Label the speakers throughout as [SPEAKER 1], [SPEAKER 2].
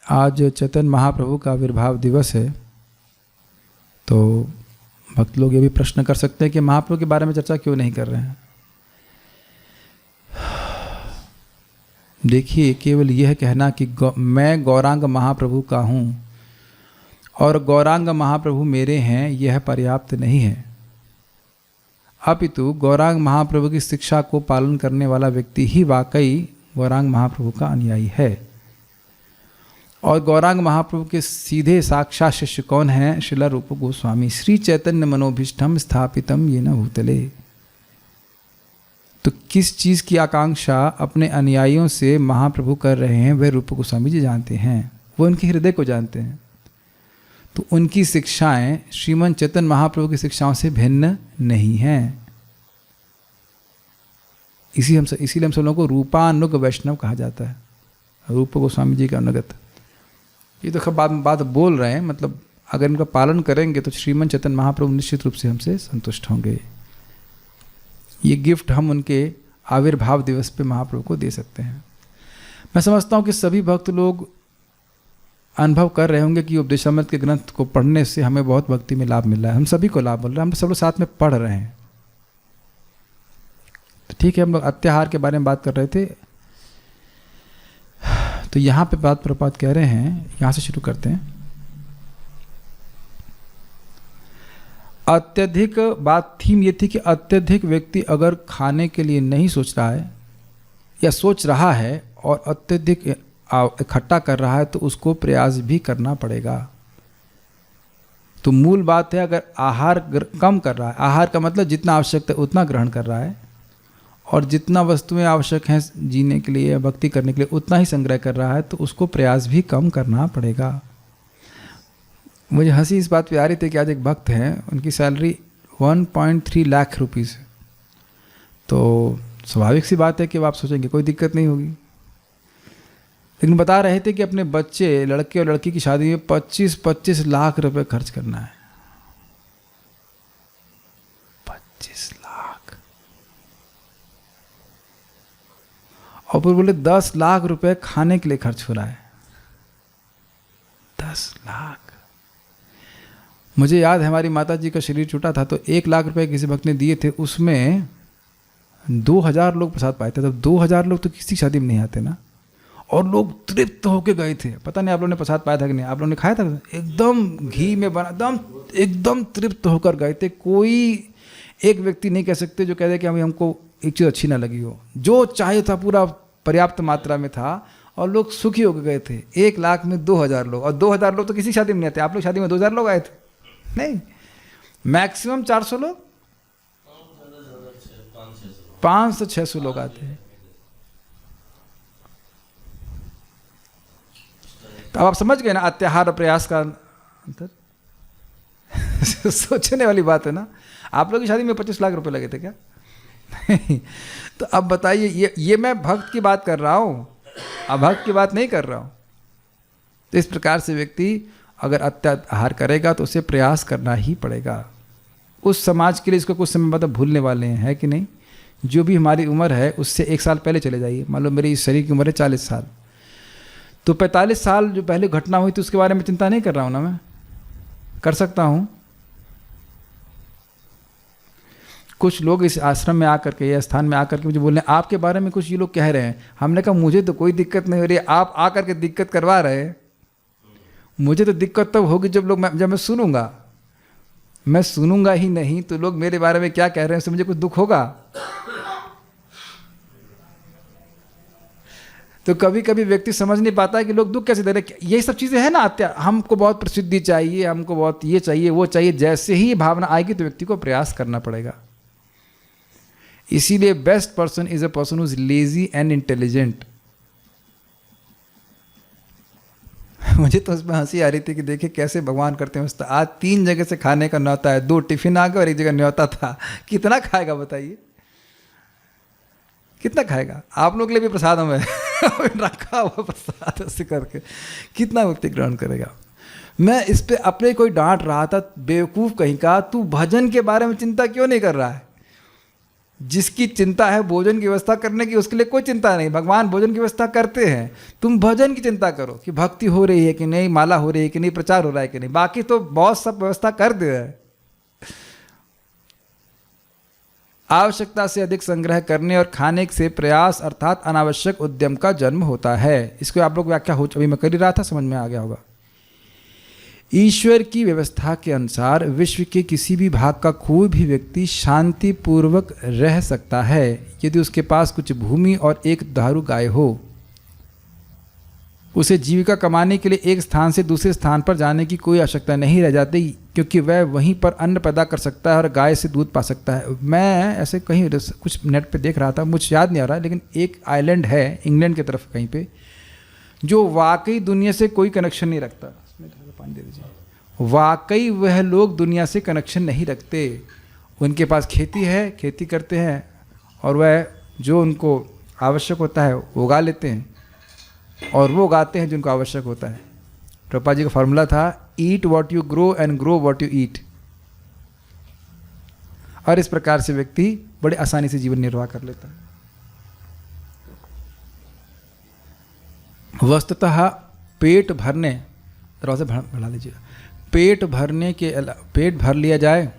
[SPEAKER 1] आज चैतन्य महाप्रभु का आविर्भाव दिवस है, तो भक्त लोग ये भी प्रश्न कर सकते हैं कि महाप्रभु के बारे में चर्चा क्यों नहीं कर रहे हैं। देखिए, केवल यह कहना कि मैं गौरांग महाप्रभु का हूँ और गौरांग महाप्रभु मेरे हैं, यह पर्याप्त नहीं है। अपितु गौरांग महाप्रभु की शिक्षा को पालन करने वाला व्यक्ति ही वाकई गौरांग महाप्रभु का अनुयायी है। और गौरांग महाप्रभु के सीधे साक्षात शिष्य कौन हैं? श्रील रूप गोस्वामी। श्री चैतन्य मनोभीष्टम स्थापितम येन भूतले। तो किस चीज़ की आकांक्षा अपने अनुयायियों से महाप्रभु कर रहे हैं, वह रूप गोस्वामी जी जानते हैं, वो उनके हृदय को जानते हैं। तो उनकी शिक्षाएं श्रीमन चैतन्य महाप्रभु की शिक्षाओं से भिन्न नहीं हैं। इसीलिए हम सब लोगों को रूपानुग वैष्णव कहा जाता है, रूप गोस्वामी जी का अनुगत। ये तो बात बोल रहे हैं, मतलब अगर इनका पालन करेंगे तो श्रीमन चैतन्य महाप्रभु निश्चित रूप से हमसे संतुष्ट होंगे। ये गिफ्ट हम उनके आविर्भाव दिवस पे महाप्रभु को दे सकते हैं। मैं समझता हूँ कि सभी भक्त लोग अनुभव कर रहे होंगे कि उपदेशामृत के ग्रंथ को पढ़ने से हमें बहुत भक्ति में लाभ मिल रहा है। हम सभी को लाभ मिल रहा है, हम सब लोग साथ में पढ़ रहे हैं। तो ठीक है, हम लोग अत्याहार के बारे में बात कर रहे थे, तो यहाँ पे बात प्रपात कह रहे हैं, यहाँ से शुरू करते हैं। अत्यधिक बात थीम ये थी कि अत्यधिक व्यक्ति अगर खाने के लिए नहीं सोच रहा है या सोच रहा है और अत्यधिक इकट्ठा कर रहा है, तो उसको प्रयास भी करना पड़ेगा। तो मूल बात है, अगर आहार कम कर रहा है, आहार का मतलब जितना आवश्यक है उतना ग्रहण कर रहा है, और जितना वस्तुएं आवश्यक हैं जीने के लिए, भक्ति करने के लिए, उतना ही संग्रह कर रहा है, तो उसको प्रयास भी कम करना पड़ेगा। मुझे हंसी इस बात पे आ रही थी कि आज एक भक्त हैं, उनकी सैलरी 1.3 लाख रुपीज़। तो स्वाभाविक सी बात है कि आप सोचेंगे कोई दिक्कत नहीं होगी, लेकिन बता रहे थे कि अपने बच्चे, लड़के और लड़की की शादी में 25-25 लाख रुपए खर्च करना है। 25 लाख। और फिर बोले 10 लाख रुपए खाने के लिए खर्च हो रहा है। 10 लाख। मुझे याद है हमारी माता जी का शरीर छूटा था, तो 1 लाख रुपए किसी भक्त ने दिए थे, उसमें 2000 लोग प्रसाद पाए थे। तब 2000 लोग तो किसी शादी में नहीं आते ना, और लोग तृप्त होके गए थे। पता नहीं आप लोगों ने प्रसाद पाया था कि नहीं, आप लोगों ने खाया था? एकदम घी में बना, एकदम तृप्त होकर गए थे। कोई एक व्यक्ति नहीं कह सकते जो कह दे कि हमको एक चीज़ अच्छी ना लगी हो। जो चाहे था पूरा पर्याप्त मात्रा में था, और लोग सुखी होकर गए थे। 1 लाख में 2000 लोग, और 2000 लोग तो किसी शादी में नहीं आते। आप लोग शादी में 2000 लोग आए थे? नहीं, मैक्सिमम 400 लोग, 500-600 लोग आते हैं। तो अब आप समझ गए ना अत्याहार और प्रयास का अंतर। सोचने वाली बात है ना। आप लोग की शादी में 25 लाख रुपए लगे थे क्या? नहीं। तो अब बताइए, ये मैं भक्त की बात कर रहा हूँ, अभक्त की बात नहीं कर रहा हूँ। तो इस प्रकार से व्यक्ति अगर अत्याहार करेगा तो उसे प्रयास करना ही पड़ेगा। उस समाज के लिए इसको कुछ समय बाद भूलने वाले हैं कि नहीं। जो भी हमारी उम्र है उससे 1 साल पहले चले जाइए। मान लो मेरी इस शरीर की उम्र है 40 साल, तो 45 साल जो पहले घटना हुई थी उसके बारे में चिंता नहीं कर रहा हूँ ना, मैं कर सकता हूँ। कुछ लोग इस आश्रम में आकर के या स्थान में आकर के मुझे बोल रहे हैं आपके बारे में कुछ ये लोग कह रहे हैं। हमने कहा मुझे तो कोई दिक्कत नहीं हो रही, आप आकर के दिक्कत करवा रहे हैं। मुझे तो दिक्कत तब होगी जब मैं सुनूंगा। मैं सुनूंगा ही नहीं तो लोग मेरे बारे में क्या कह रहे हैं उससे मुझे कुछ दुख होगा। तो कभी कभी व्यक्ति समझ नहीं पाता है कि लोग दुख कैसे दे रहे। यही सब चीज़ें हैं ना, हमको बहुत प्रसिद्धि चाहिए, हमको बहुत ये चाहिए वो चाहिए। जैसे ही भावना आएगी तो व्यक्ति को प्रयास करना पड़ेगा। इसीलिए best person is a person who is lazy and intelligent. मुझे तो उसमें हंसी आ रही थी कि देखिए कैसे भगवान करते हैं। आज 3 जगह से खाने का न्योता है, 2 टिफिन आ गए और 1 जगह न्योता था। कितना खाएगा बताइए, कितना खाएगा? आप लोग के लिए भी प्रसाद हमें रखा हुआ प्रसाद ऐसे करके कितना व्यक्ति ग्रहण करेगा। मैं इस पे अपने कोई डांट रहा था, बेवकूफ़ कहीं का, तू भजन के बारे में चिंता क्यों नहीं कर रहा है? जिसकी चिंता है भोजन की व्यवस्था करने की, उसके लिए कोई चिंता नहीं। भगवान भोजन की व्यवस्था करते हैं, तुम भजन की चिंता करो कि भक्ति हो रही है कि नहीं, माला हो रही है कि नहीं, प्रचार हो रहा है कि नहीं, बाकी तो बहुत सब व्यवस्था कर दे रहा है। आवश्यकता से अधिक संग्रह करने और खाने से प्रयास अर्थात अनावश्यक उद्यम का जन्म होता है। इसको आप लोग व्याख्या हो, अभी मैं कर ही रहा था, समझ में आ गया होगा। ईश्वर की व्यवस्था के अनुसार विश्व के किसी भी भाग का कोई भी व्यक्ति शांति पूर्वक रह सकता है यदि उसके पास कुछ भूमि और एक दुधारू गाय हो। उसे जीविका कमाने के लिए एक स्थान से दूसरे स्थान पर जाने की कोई आवश्यकता नहीं रह जाती, क्योंकि वह वहीं पर अन्न पैदा कर सकता है और गाय से दूध पा सकता है। मैं ऐसे कहीं कुछ नेट पे देख रहा था, मुझे याद नहीं आ रहा, लेकिन एक आइलैंड है इंग्लैंड की तरफ कहीं पे, जो वाकई दुनिया से कोई कनेक्शन नहीं रखता। पानी दे दीजिए। वाकई वह लोग दुनिया से कनेक्शन नहीं रखते। उनके पास खेती है, खेती करते हैं और वह जो उनको आवश्यक होता है वो उगा लेते हैं, और वो उगाते हैं जिनको आवश्यक होता है। प्रभुपाद जी का फॉर्मूला था, ईट what you grow and grow what you eat. और इस प्रकार से व्यक्ति बड़े आसानी से जीवन निर्वाह कर लेता है। वस्तुतः पेट भरने, दरवाजे बढ़ा लीजिएगा, पेट भर लिया जाए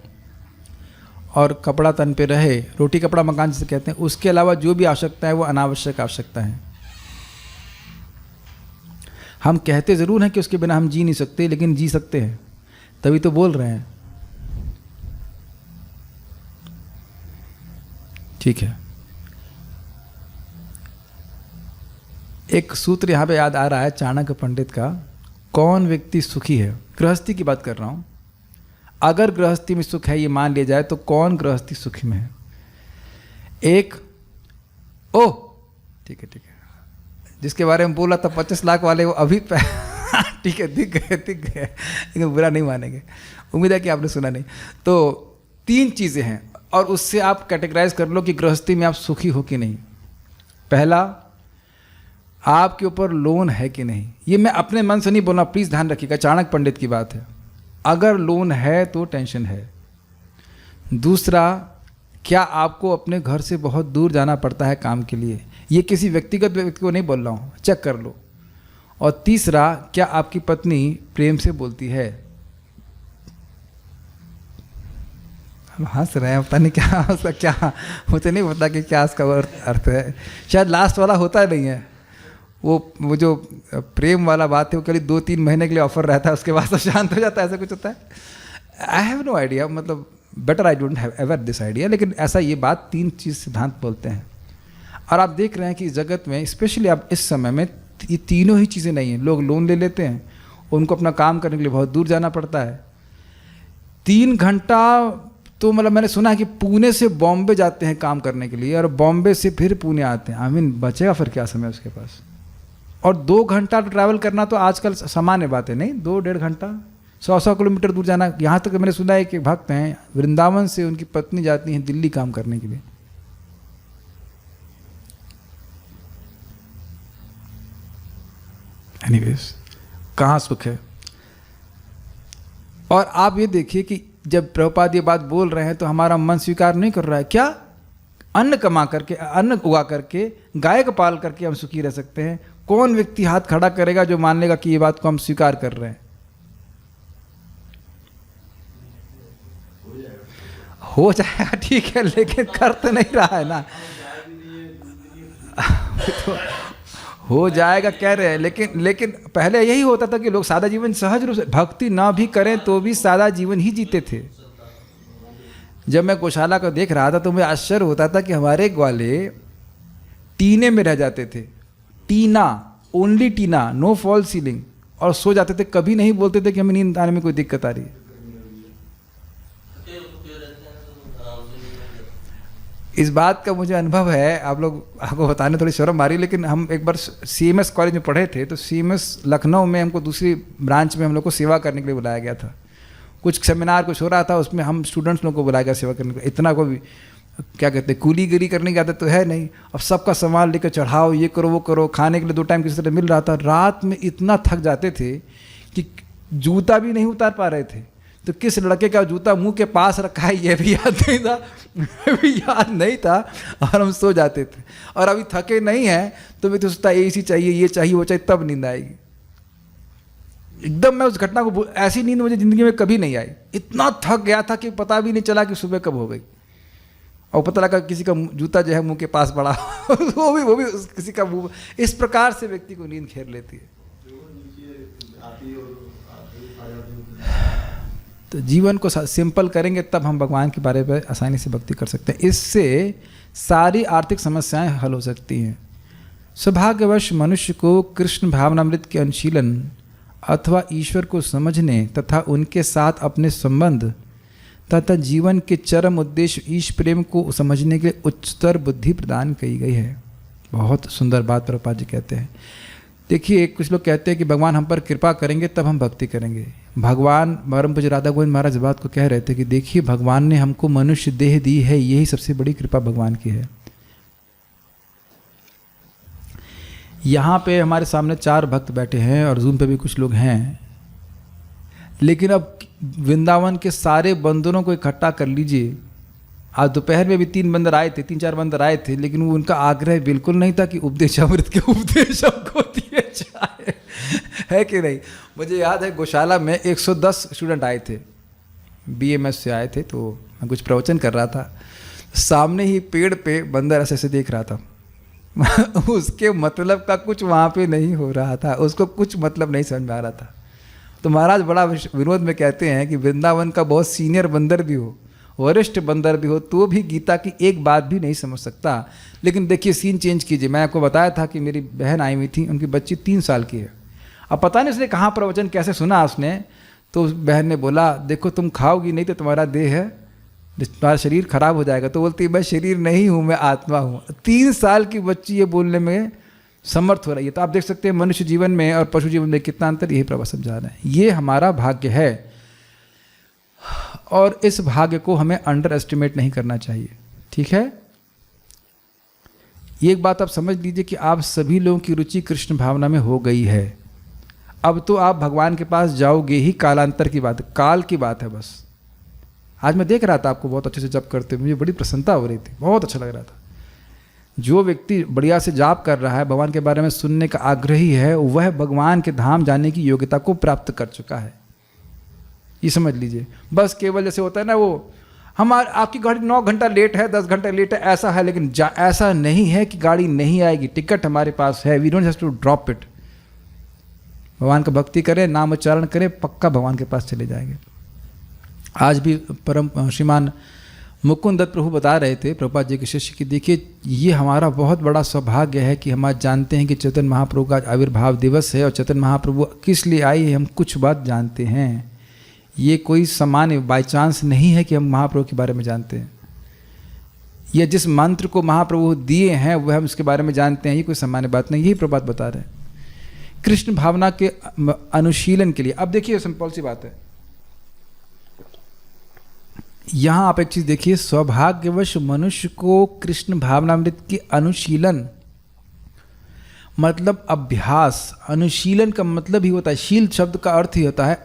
[SPEAKER 1] और कपड़ा तन पे रहे, रोटी कपड़ा मकान जिसे कहते हैं, उसके अलावा जो भी आवश्यकता है वो अनावश्यक आवश्यकता है। हम कहते ज़रूर हैं कि उसके बिना हम जी नहीं सकते, लेकिन जी सकते हैं, तभी तो बोल रहे हैं। ठीक है, एक सूत्र यहाँ पे याद आ रहा है चाणक्य पंडित का, कौन व्यक्ति सुखी है, गृहस्थी की बात कर रहा हूँ। अगर गृहस्थी में सुख है ये मान लिया जाए तो कौन गृहस्थी सुखी में है। एक ओह ठीक है, जिसके बारे में बोला था 25 लाख वाले, वो अभी ठीक है, दिख गए, लेकिन बुरा नहीं मानेंगे, उम्मीद है कि आपने सुना नहीं। तो 3 चीज़ें हैं और उससे आप कैटेगराइज कर लो कि गृहस्थी में आप सुखी हो कि नहीं। पहला, आपके ऊपर लोन है कि नहीं। ये मैं अपने मन से नहीं बोलना, प्लीज़ ध्यान रखिएगा, चाणक्य पंडित की बात है। अगर लोन है तो टेंशन है। दूसरा, क्या आपको अपने घर से बहुत दूर जाना पड़ता है काम के लिए। ये किसी व्यक्तिगत व्यक्ति को नहीं बोल रहा हूँ, चेक कर लो। और तीसरा, क्या आपकी पत्नी प्रेम से बोलती है। हम हंस रहे हैं, पता नहीं क्या उसका, क्या मुझे नहीं पता कि क्या उसका अर्थ है। शायद लास्ट वाला होता नहीं है, वो जो प्रेम वाला बात है वो करीब 2-3 महीने के लिए ऑफर रहता है, उसके बाद तो शांत हो जाता है, ऐसा कुछ होता है। आई हैव नो आइडिया, मतलब better I don't have ever this idea, लेकिन ऐसा ये बात 3 चीज़ सिद्धांत बोलते हैं। और आप देख रहे हैं कि इस जगत में, स्पेशली अब इस समय में, ये तीनों ही चीज़ें नहीं हैं। लोग लोन ले लेते हैं, उनको अपना काम करने के लिए बहुत दूर जाना पड़ता है। 3 घंटा तो मतलब मैंने सुना है कि पुणे से बॉम्बे जाते हैं काम करने के लिए, और बॉम्बे से फिर पुणे आते हैं। आई मीन बचेगा फिर क्या समय उसके पास। और 2 घंटा तो ट्रैवल करना तो आजकल सामान्य बात है, नहीं 2-1.5 घंटा, 100 किलोमीटर दूर जाना। यहाँ तक मैंने सुना है कि भक्त हैं वृंदावन से उनकी पत्नी जाती हैं दिल्ली काम करने के लिए। एनीवेज, कहाँ सुख है। और आप ये देखिए कि जब प्रभुपाद ये बात बोल रहे हैं तो हमारा मन स्वीकार नहीं कर रहा है। क्या अन्न कमा करके, अन्न उगा करके, गाय को पाल करके हम सुखी रह सकते हैं। कौन व्यक्ति हाथ खड़ा करेगा जो मान लेगा कि ये बात को हम स्वीकार कर रहे हैं। हो जाएगा ठीक है, लेकिन कर तो नहीं रहा है ना। तो हो जाएगा कह रहे हैं, लेकिन पहले यही होता था कि लोग सादा जीवन सहज रूप से, भक्ति ना भी करें तो भी सादा जीवन ही जीते थे। जब मैं गौशाला को देख रहा था तो मुझे आश्चर्य होता था कि हमारे ग्वाले टीने में रह जाते थे, टीना, ओनली टीना, नो फॉल सीलिंग, और सो जाते थे। कभी नहीं बोलते थे कि हमें नींद आने में कोई दिक्कत आ रही है। इस बात का मुझे अनुभव है, आप लोग आपको बताने थोड़ी शर्म आ रही, लेकिन हम एक बार CMS कॉलेज में पढ़े थे, तो CMS लखनऊ में हमको दूसरी ब्रांच में हम लोग को सेवा करने के लिए बुलाया गया था। कुछ सेमिनार कुछ हो रहा था, उसमें हम स्टूडेंट्स लोगों को बुलाया गया सेवा करने के लिए। इतना कोई क्या कहते हैं, कूलीगिरी करने की आदत तो है नहीं। अब सबका सामान लेकर चढ़ाओ, ये करो वो करो, खाने के लिए 2 टाइम किसी तरह मिल रहा था। रात में इतना थक जाते थे कि जूता भी नहीं उतार पा रहे थे। तो किस लड़के का जूता मुंह के पास रखा है ये भी याद नहीं था, भी याद नहीं था, और हम सो जाते थे। और अभी थके नहीं हैं तो भी तो सोचता AC चाहिए, ये चाहिए, वो चाहिए, तब नींद आएगी। एकदम मैं उस घटना को, ऐसी नींद मुझे ज़िंदगी में कभी नहीं आई। इतना थक गया था कि पता भी नहीं चला कि सुबह कब हो गई, और पता लगा किसी का जूता जो है मुंह के पास पड़ा वो भी किसी का मुंह। इस प्रकार से व्यक्ति को नींद घेर लेती है। तो जीवन को सिंपल करेंगे तब हम भगवान के बारे में आसानी से भक्ति कर सकते हैं। इससे सारी आर्थिक समस्याएं हल हो सकती हैं। सौभाग्यवश मनुष्य को कृष्ण भावनामृत के अनुशीलन अथवा ईश्वर को समझने तथा उनके साथ अपने संबंध तथा जीवन के चरम उद्देश्य ईश प्रेम को समझने के उच्चतर बुद्धि प्रदान की गई है। बहुत सुंदर बात प्रभुपाद जी कहते हैं। देखिए, कुछ लोग कहते हैं कि भगवान हम पर कृपा करेंगे तब हम भक्ति करेंगे। भगवान परम पूज्य राधा गोविंद महाराज इस बात को कह रहे थे कि देखिए, भगवान ने हमको मनुष्य देह दी है, यही सबसे बड़ी कृपा भगवान की है। यहाँ पे हमारे सामने 4 भक्त बैठे हैं और जूम पे भी कुछ लोग हैं, लेकिन अब वृंदावन के सारे बंदरों को इकट्ठा कर लीजिए। आज दोपहर में भी 3 बंदर आए थे, 3-4 बंदर आए थे, लेकिन वो उनका आग्रह बिल्कुल नहीं था कि उपदेशामृत के उपदेश हमको दिए जाए, है कि नहीं। मुझे याद है गौशाला में 110 स्टूडेंट आए थे, BMS से आए थे। तो मैं कुछ प्रवचन कर रहा था, सामने ही पेड़ पे बंदर ऐसे ऐसे देख रहा था उसके मतलब का कुछ वहाँ पे नहीं हो रहा था, उसको कुछ मतलब नहीं समझ में आ रहा था। तो महाराज बड़ा विनोद में कहते हैं कि वृंदावन का बहुत सीनियर बंदर भी हो, वरिष्ठ बंदर भी हो, तो भी गीता की एक बात भी नहीं समझ सकता। लेकिन देखिए, सीन चेंज कीजिए। मैं आपको बताया था कि मेरी बहन आई हुई थी, उनकी बच्ची 3 साल की है। अब पता नहीं उसने कहाँ प्रवचन कैसे सुना उसने, तो उस बहन ने बोला, देखो तुम खाओगी नहीं तो तुम्हारा देह है, तुम्हारा शरीर खराब हो जाएगा। तो बोलती, मैं शरीर नहीं हूँ, मैं आत्मा हूँ। 3 साल की बच्ची ये बोलने में समर्थ हो रही है। तो आप देख सकते हैं मनुष्य जीवन में और पशु जीवन में कितना अंतर, यही प्रभा समझा रहे हैं। ये हमारा भाग्य है और इस भाग्य को हमें अंडर एस्टिमेट नहीं करना चाहिए, ठीक है। ये एक बात आप समझ लीजिए कि आप सभी लोगों की रुचि कृष्ण भावना में हो गई है। अब तो आप भगवान के पास जाओगे ही, कालांतर की बात, काल की बात है बस। आज मैं देख रहा था आपको बहुत अच्छे से जप करते हुए, मुझे बड़ी प्रसन्नता हो रही थी, बहुत अच्छा लग रहा था। जो व्यक्ति बढ़िया से जाप कर रहा है, भगवान के बारे में सुनने का आग्रही है, वह भगवान के धाम जाने की योग्यता को प्राप्त कर चुका है। ये समझ लीजिए। बस केवल जैसे होता है ना, वो आपकी गाड़ी 9 घंटा लेट है, 10 घंटा लेट है, ऐसा है। लेकिन ऐसा नहीं है कि गाड़ी नहीं आएगी, टिकट हमारे पास है, we don't have to drop it. भगवान का भक्ति करें, नाम उच्चारण करें, पक्का भगवान के पास चले जाएंगे। आज भी परम श्रीमान मुकुंद दत्त प्रभु बता रहे थे, प्रभुपाद जी के शिष्य, की देखिए, ये हमारा बहुत बड़ा सौभाग्य है कि हम आज जानते हैं कि चैतन्य महाप्रभु का आविर्भाव दिवस है और चैतन्य महाप्रभु किस लिए आई है, हम कुछ बात जानते हैं। ये कोई सामान्य बाई चांस नहीं है कि हम महाप्रभु के बारे में जानते हैं। ये जिस मंत्र को महाप्रभु दिए हैं वह हम उसके बारे में जानते हैं, ये कोई सामान्य बात नहीं। यही प्रभुपाद बता रहे हैं कृष्ण भावना के अनुशीलन के लिए। अब देखिए, सिंपल सी बात है, यहाँ आप एक चीज देखिए, सौभाग्यवश मनुष्य को कृष्ण भावनामृत की अनुशीलन मतलब अभ्यास। अनुशीलन का मतलब ही होता है, शील शब्द का अर्थ ही होता है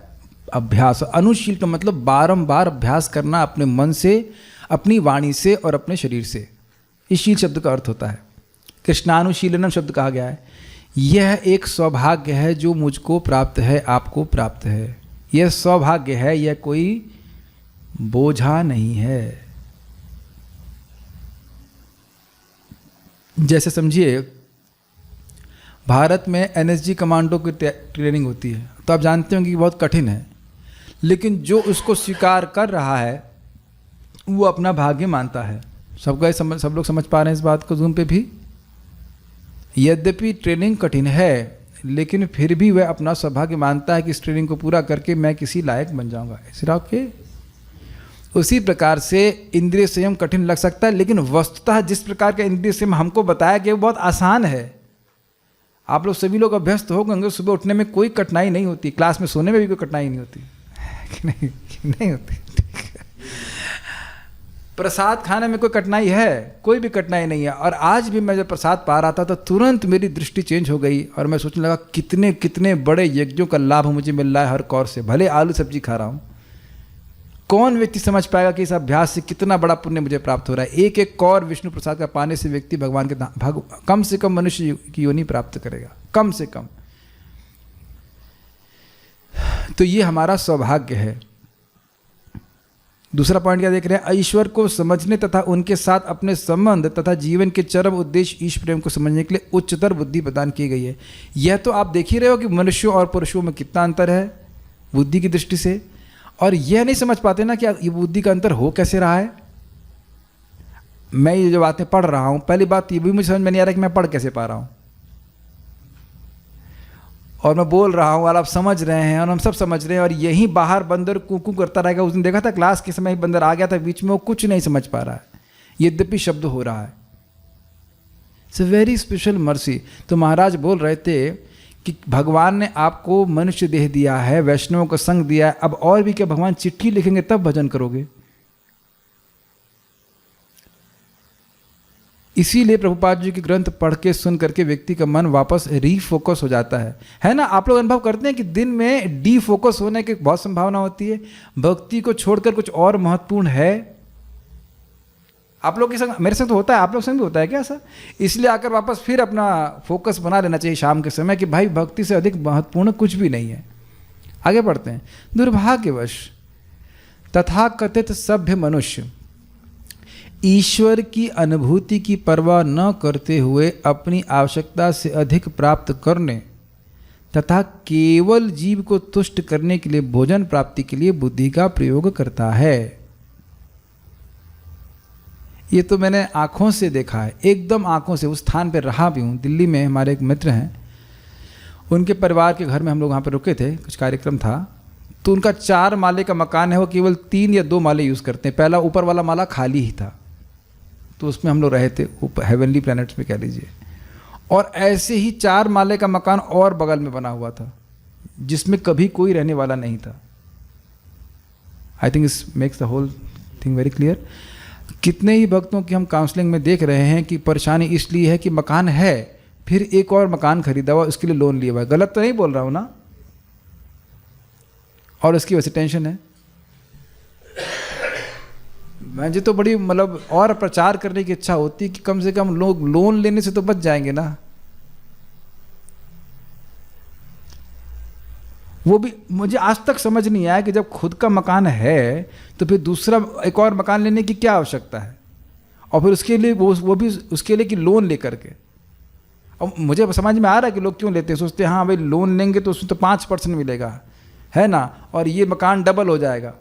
[SPEAKER 1] अभ्यास। अनुशील का मतलब बारंबार अभ्यास करना, अपने मन से, अपनी वाणी से और अपने शरीर से। इस शील शब्द का अर्थ होता है। कृष्णानुशीलनम शब्द कहा गया है। यह एक सौभाग्य है जो मुझको प्राप्त है, आपको प्राप्त है। यह सौभाग्य है, यह कोई बोझा नहीं है। जैसे समझिए, भारत में NSG कमांडो की ट्रेनिंग होती है, तो आप जानते होंगे कि बहुत कठिन है, लेकिन जो उसको स्वीकार कर रहा है वो अपना भाग्य मानता है। सब लोग समझ पा रहे हैं इस बात को जूम पे भी। यद्यपि ट्रेनिंग कठिन है, लेकिन फिर भी वह अपना सौभाग्य मानता है कि इस ट्रेनिंग को पूरा करके मैं किसी लायक बन जाऊंगा। इस उसी प्रकार से इंद्रिय संयम कठिन लग सकता है, लेकिन वस्तुतः जिस प्रकार का इंद्रिय संयम हमको बताया गया वो बहुत आसान है। आप लोग सभी लोग अभ्यस्त हो गए, सुबह उठने में कोई कठिनाई नहीं होती, क्लास में सोने में भी कोई कठिनाई नहीं होती नहीं होती। प्रसाद खाने में कोई कठिनाई है? कोई भी कठिनाई नहीं है। और आज भी मैं जब प्रसाद पा रहा था तो तुरंत मेरी दृष्टि चेंज हो गई और मैं सोचने लगा कितने कितने बड़े यज्ञों का लाभ मुझे मिल रहा है हर कौर से। भले आलू सब्जी खा रहा हूँ, कौन व्यक्ति समझ पाएगा कि इस अभ्यास से कितना बड़ा पुण्य मुझे प्राप्त हो रहा है। एक एक कौर विष्णु प्रसाद का पाने से व्यक्ति भगवान के कम से कम मनुष्य की योनि प्राप्त करेगा, कम से कम। तो ये हमारा सौभाग्य है। दूसरा पॉइंट क्या देख रहे हैं? ईश्वर को समझने तथा उनके साथ अपने संबंध तथा जीवन के चरम उद्देश्य ईश प्रेम को समझने के लिए उच्चतर बुद्धि प्रदान की गई है। यह तो आप देख ही रहे हो कि मनुष्यों और पुरुषों में कितना अंतर है बुद्धि की दृष्टि से, और यह नहीं समझ पाते ना कि ये बुद्धि का अंतर हो कैसे रहा है। मैं ये जो बातें पढ़ रहा हूँ, पहली बात ये भी मुझे समझ में नहीं आ रहा कि मैं पढ़ कैसे पा रहा हूँ, और मैं बोल रहा हूँ और आप समझ रहे हैं और हम सब समझ रहे हैं, और यहीं बाहर बंदर कूकू करता रहेगा। उस दिन देखा था क्लास के समय बंदर आ गया था बीच में, वो कुछ नहीं समझ पा रहा है, यद्यपि शब्द हो रहा है। It's a very special mercy. तो महाराज बोल रहे थे कि भगवान ने आपको मनुष्य देह दिया है, वैष्णवों को संग दिया है, अब और भी क्या भगवान चिट्ठी लिखेंगे तब भजन करोगे? इसीलिए प्रभुपाद जी के ग्रंथ पढ़ के सुन करके व्यक्ति का मन वापस रीफोकस हो जाता है ना। आप लोग अनुभव करते हैं कि दिन में डीफोकस होने की बहुत संभावना होती है, भक्ति को छोड़कर कुछ और महत्वपूर्ण है। आप लोग के संग, मेरे संग तो होता है, आप लोग संग भी होता है क्या ऐसा? इसलिए आकर वापस फिर अपना फोकस बना लेना चाहिए शाम के समय कि भाई भक्ति से अधिक महत्वपूर्ण कुछ भी नहीं है। आगे बढ़ते हैं। दुर्भाग्यवश तथाकथित सभ्य मनुष्य ईश्वर की अनुभूति की परवाह न करते हुए अपनी आवश्यकता से अधिक प्राप्त करने तथा केवल जीव को तुष्ट करने के लिए भोजन प्राप्ति के लिए बुद्धि का प्रयोग करता है। ये तो मैंने आंखों से देखा है, एकदम आंखों से। उस स्थान पर रहा भी हूँ। दिल्ली में हमारे एक मित्र हैं, उनके परिवार के घर में हम लोग वहाँ पर रुके थे, कुछ कार्यक्रम था। तो उनका 4 माले का मकान है, वो केवल 3 या 2 माले यूज़ करते हैं। पहला ऊपर वाला माला खाली ही था, तो उसमें हम लोग रहे थे, ऊपर हेवनली प्लैनेट्स में कह लीजिए। और ऐसे ही 4 माले का मकान और बगल में बना हुआ था, जिसमें कभी कोई रहने वाला नहीं था। I think this makes the whole thing very clear. कितने ही भक्तों की हम काउंसलिंग में देख रहे हैं कि परेशानी इसलिए है कि मकान है, फिर एक और मकान खरीदा हुआ, उसके लिए लोन लिया हुआ है। गलत तो नहीं बोल रहा हूँ ना? और उसकी वजह से टेंशन है। मुझे तो बड़ी मतलब और प्रचार करने की इच्छा होती है कि कम से कम लोग लोन लेने से तो बच जाएंगे ना। वो भी मुझे आज तक समझ नहीं आया कि जब खुद का मकान है तो फिर दूसरा एक और मकान लेने की क्या आवश्यकता है, और फिर उसके लिए वो भी उसके लिए कि लोन लेकर के। अब मुझे समझ में आ रहा है कि लोग क्यों लेते हैं, सोचते हैं हाँ भाई लोन लेंगे तो उसमें तो 5% मिलेगा, है ना, और ये मकान डबल हो जाएगा।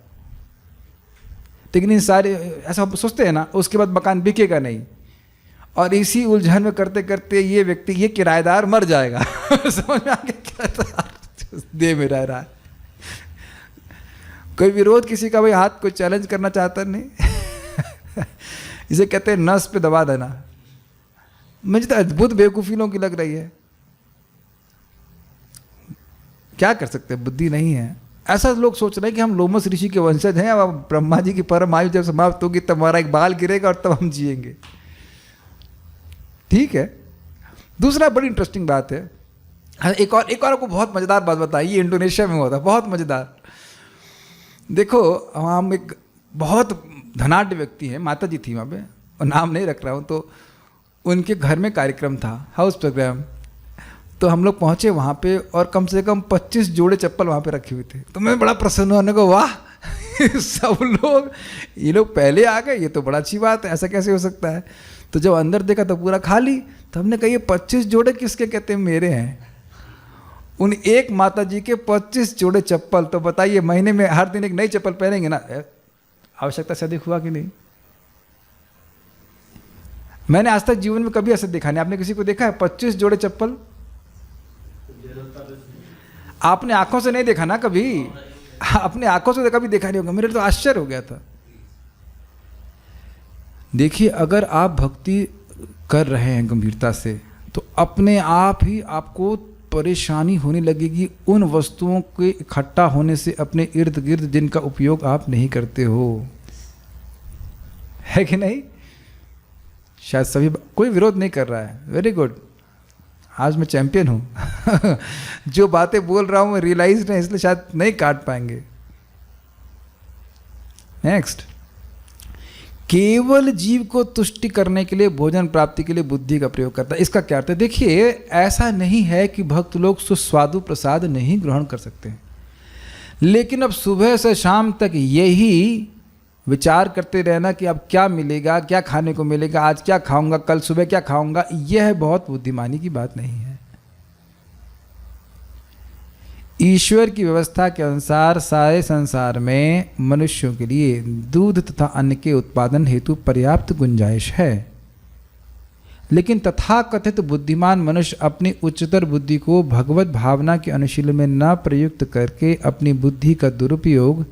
[SPEAKER 1] लेकिन इन सारे ऐसा सोचते हैं ना, उसके बाद मकान बिकेगा नहीं, और इसी उलझन में करते करते ये व्यक्ति, ये किराएदार मर जाएगा। समझ में आ गया? किराएदार दे में रह रहा है। कोई विरोध किसी का भाई हाथ कोई चैलेंज करना चाहता नहीं। इसे कहते हैं नस पे दबा देना। मुझे तो अद्भुत बेवकूफी लोगों की लग रही है। क्या कर सकते हैं, बुद्धि नहीं है। ऐसा लोग सोच रहे हैं कि हम लोमस ऋषि के वंशज हैं, अब ब्रह्मा जी की परम आयु जब समाप्त होगी तब हमारा एक बाल गिरेगा और तब हम जिएंगे। ठीक है। दूसरा बड़ी इंटरेस्टिंग बात है, एक और आपको बहुत मज़ेदार बात बताई। ये इंडोनेशिया में हुआ था, बहुत मज़ेदार। देखो, हम एक बहुत धनाढ्य व्यक्ति हैं, माता जी थी वहाँ पे, और नाम नहीं रख रहा हूँ, तो उनके घर में कार्यक्रम था, हाउस प्रोग्राम। तो हम लोग पहुँचे वहाँ पे, और कम से कम 25 जोड़े चप्पल वहाँ पे रखे हुए थे। तो मैं बड़ा प्रसन्न होने को, वाह सब लोग, ये लोग पहले आ गए, ये तो बड़ा अच्छी बात है, ऐसा कैसे हो सकता है। तो जब अंदर देखा तो पूरा खाली। तो हमने कहा ये 25 जोड़े किसके? कहते हैं मेरे हैं। उन एक माता जी के 25 जोड़े चप्पल। तो बताइए, महीने में हर दिन एक नई चप्पल पहनेंगे ना, आवश्यकता से अधिक हुआ कि नहीं? मैंने आज तक जीवन में कभी ऐसा देखा नहीं। आपने किसी को देखा है 25 जोड़े चप्पल? आपने आंखों से नहीं देखा ना कभी, अपने आंखों से कभी देखा नहीं होगा। मेरे तो आश्चर्य हो गया था। देखिए, अगर आप भक्ति कर रहे हैं गंभीरता से, तो अपने आप ही आपको परेशानी होने लगेगी उन वस्तुओं के इकट्ठा होने से अपने इर्द गिर्द, जिनका उपयोग आप नहीं करते हो, है कि नहीं? शायद सभी, कोई विरोध नहीं कर रहा है। वेरी गुड, आज मैं चैंपियन हूँ। जो बातें बोल रहा हूँ मैं रियलाइज नहीं, इसलिए शायद नहीं काट पाएंगे। नेक्स्ट, केवल जीव को तुष्टि करने के लिए, भोजन प्राप्ति के लिए बुद्धि का प्रयोग करता है। इसका क्या अर्थ है? देखिए, ऐसा नहीं है कि भक्त लोग सुस्वादु प्रसाद नहीं ग्रहण कर सकते हैं, लेकिन अब सुबह से शाम तक यही विचार करते रहना कि अब क्या मिलेगा, क्या खाने को मिलेगा, आज क्या खाऊंगा, कल सुबह क्या खाऊंगा, यह बहुत बुद्धिमानी की बात नहीं है। ईश्वर की व्यवस्था के अनुसार सारे संसार में मनुष्यों के लिए दूध तथा अन्न के उत्पादन हेतु पर्याप्त गुंजाइश है, लेकिन तथाकथित बुद्धिमान मनुष्य अपनी उच्चतर बुद्धि को भगवत भावना के अनुशीलन में न प्रयुक्त करके अपनी बुद्धि का दुरुपयोग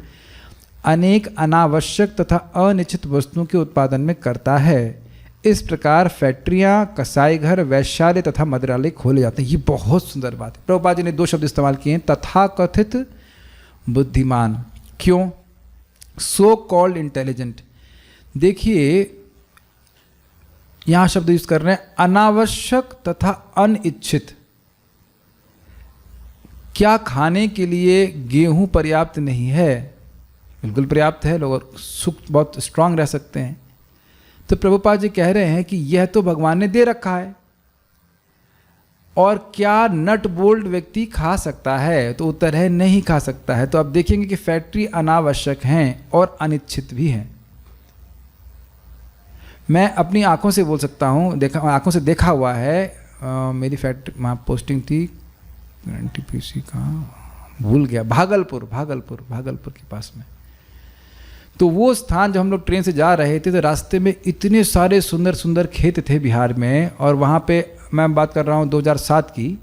[SPEAKER 1] अनेक अनावश्यक तथा अनिश्चित वस्तुओं के उत्पादन में करता है। इस प्रकार फैक्ट्रियां, कसाई घर, वैश्यालय तथा मदिरालय खोले जाते हैं। ये बहुत सुंदर बात है। प्रभुपाद जी ने 2 शब्द इस्तेमाल किए हैं, तथाकथित बुद्धिमान। क्यों? So called intelligent. देखिए, यहां शब्द यूज कर रहे हैं अनावश्यक तथा अनिच्छित। क्या खाने के लिए गेहूं पर्याप्त नहीं है? बिल्कुल पर्याप्त है, लोग सुख बहुत स्ट्रांग रह सकते हैं। तो प्रभुपाद जी कह रहे हैं कि यह तो भगवान ने दे रखा है, और क्या नट बोल्ट व्यक्ति खा सकता है? तो उत्तर है नहीं खा सकता है। तो आप देखेंगे कि फैक्ट्री अनावश्यक हैं और अनिच्छित भी हैं। मैं अपनी आंखों से बोल सकता हूँ, आंखों से देखा हुआ है। मेरी फैक्ट्री वहाँ पोस्टिंग थी, NTPC का भूल गया, भागलपुर के पास में। तो वो स्थान जब हम लोग ट्रेन से जा रहे थे तो रास्ते में इतने सारे सुंदर सुंदर खेत थे बिहार में, और वहाँ पे मैं बात कर रहा हूँ 2007 की,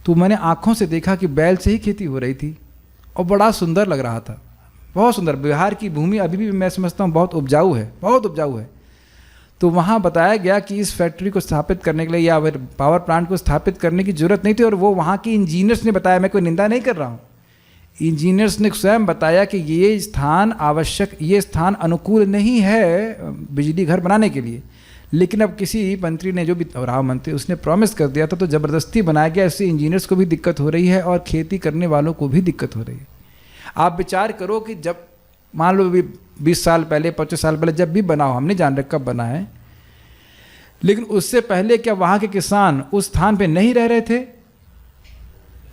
[SPEAKER 1] तो मैंने आँखों से देखा कि बैल से ही खेती हो रही थी और बड़ा सुंदर लग रहा था, बहुत सुंदर। बिहार की भूमि अभी भी मैं समझता हूँ बहुत उपजाऊ है, बहुत उपजाऊ है। तो वहाँ बताया गया कि इस फैक्ट्री को स्थापित करने के लिए या पावर प्लांट को स्थापित करने की जरूरत नहीं थी, और वो वहाँ के इंजीनियर्स ने बताया, मैं कोई निंदा नहीं कर रहा हूँ, इंजीनियर्स ने स्वयं बताया कि ये स्थान आवश्यक, ये स्थान अनुकूल नहीं है बिजली घर बनाने के लिए। लेकिन अब किसी मंत्री ने, जो भी रहा मंत्री, उसने प्रॉमिस कर दिया था, तो ज़बरदस्ती बनाया गया। इससे इंजीनियर्स को भी दिक्कत हो रही है और खेती करने वालों को भी दिक्कत हो रही है। आप विचार करो कि जब मान लो 20 साल पहले, 25 साल पहले जब भी बना हो, हम नहीं जान रहे कब बना है, लेकिन उससे पहले क्या वहाँ के किसान उस स्थान पर नहीं रह रहे थे?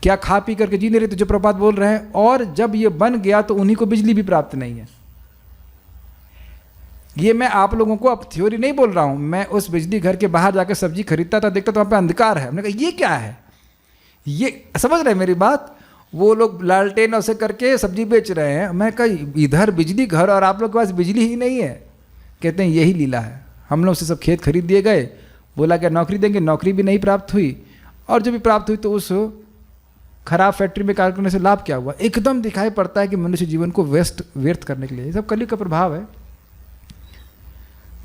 [SPEAKER 1] क्या खा पी करके जी नहीं रहे थे, जो प्रभुपाद बोल रहे हैं? और जब ये बन गया तो उन्हीं को बिजली भी प्राप्त नहीं है। ये मैं आप लोगों को अब थ्योरी नहीं बोल रहा हूं, मैं उस बिजली घर के बाहर जाकर सब्जी खरीदता था, देखता तो वहाँ पे अंधकार है। हमने कहा ये क्या है? ये समझ रहे मेरी बात? वो लोग लालटेन ऐसे करके सब्जी बेच रहे हैं। मैं कहा इधर बिजली घर और आप लोग के पास बिजली ही नहीं है। कहते हैं यही लीला है। हम लोग से सब खेत खरीद दिए गए, बोला क्या नौकरी देंगे, नौकरी भी नहीं प्राप्त हुई, और जो भी प्राप्त हुई तो उस खराब फैक्ट्री में कार्य करने से लाभ क्या हुआ? एकदम दिखाई पड़ता है कि मनुष्य जीवन को व्यर्थ करने के लिए, ये सब कलयुग का प्रभाव है।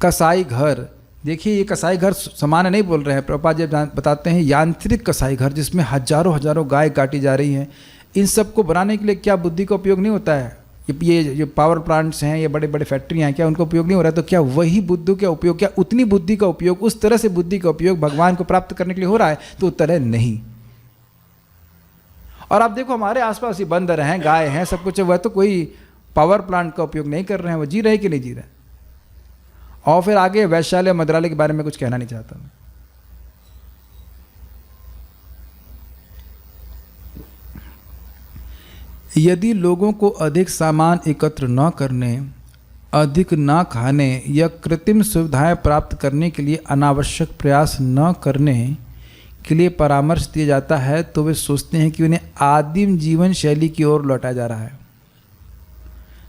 [SPEAKER 1] कसाई घर, देखिए ये कसाई घर सामान्य नहीं बोल रहे हैं। प्रभुपाद जी बताते हैं यांत्रिक कसाई घर, जिसमें हजारों हजारों गाय काटी जा रही हैं। इन सब को बनाने के लिए क्या बुद्धि का उपयोग नहीं होता है? ये जो पावर प्लांट्स हैं, ये बड़े बड़े फैक्ट्रियाँ हैं, क्या उनका उपयोग नहीं हो रहा है? तो क्या वही बुद्धि का उपयोग, क्या उतनी बुद्धि का उपयोग, उस तरह से बुद्धि का उपयोग भगवान को प्राप्त करने के लिए हो रहा है? तो उत्तर है नहीं। और आप देखो हमारे आसपास ये बंदर हैं, गाय हैं, सब कुछ है, वह तो कोई पावर प्लांट का उपयोग नहीं कर रहे हैं, वो जी रहे कि नहीं जी रहे। और फिर आगे वैश्यालय मदिरालय के बारे में कुछ कहना नहीं चाहता मैं। यदि लोगों को अधिक सामान एकत्र न करने, अधिक न खाने या कृत्रिम सुविधाएं प्राप्त करने के लिए अनावश्यक प्रयास न करने के लिए परामर्श दिया जाता है, तो वे सोचते हैं कि उन्हें आदिम जीवन शैली की ओर लौटाया जा रहा है।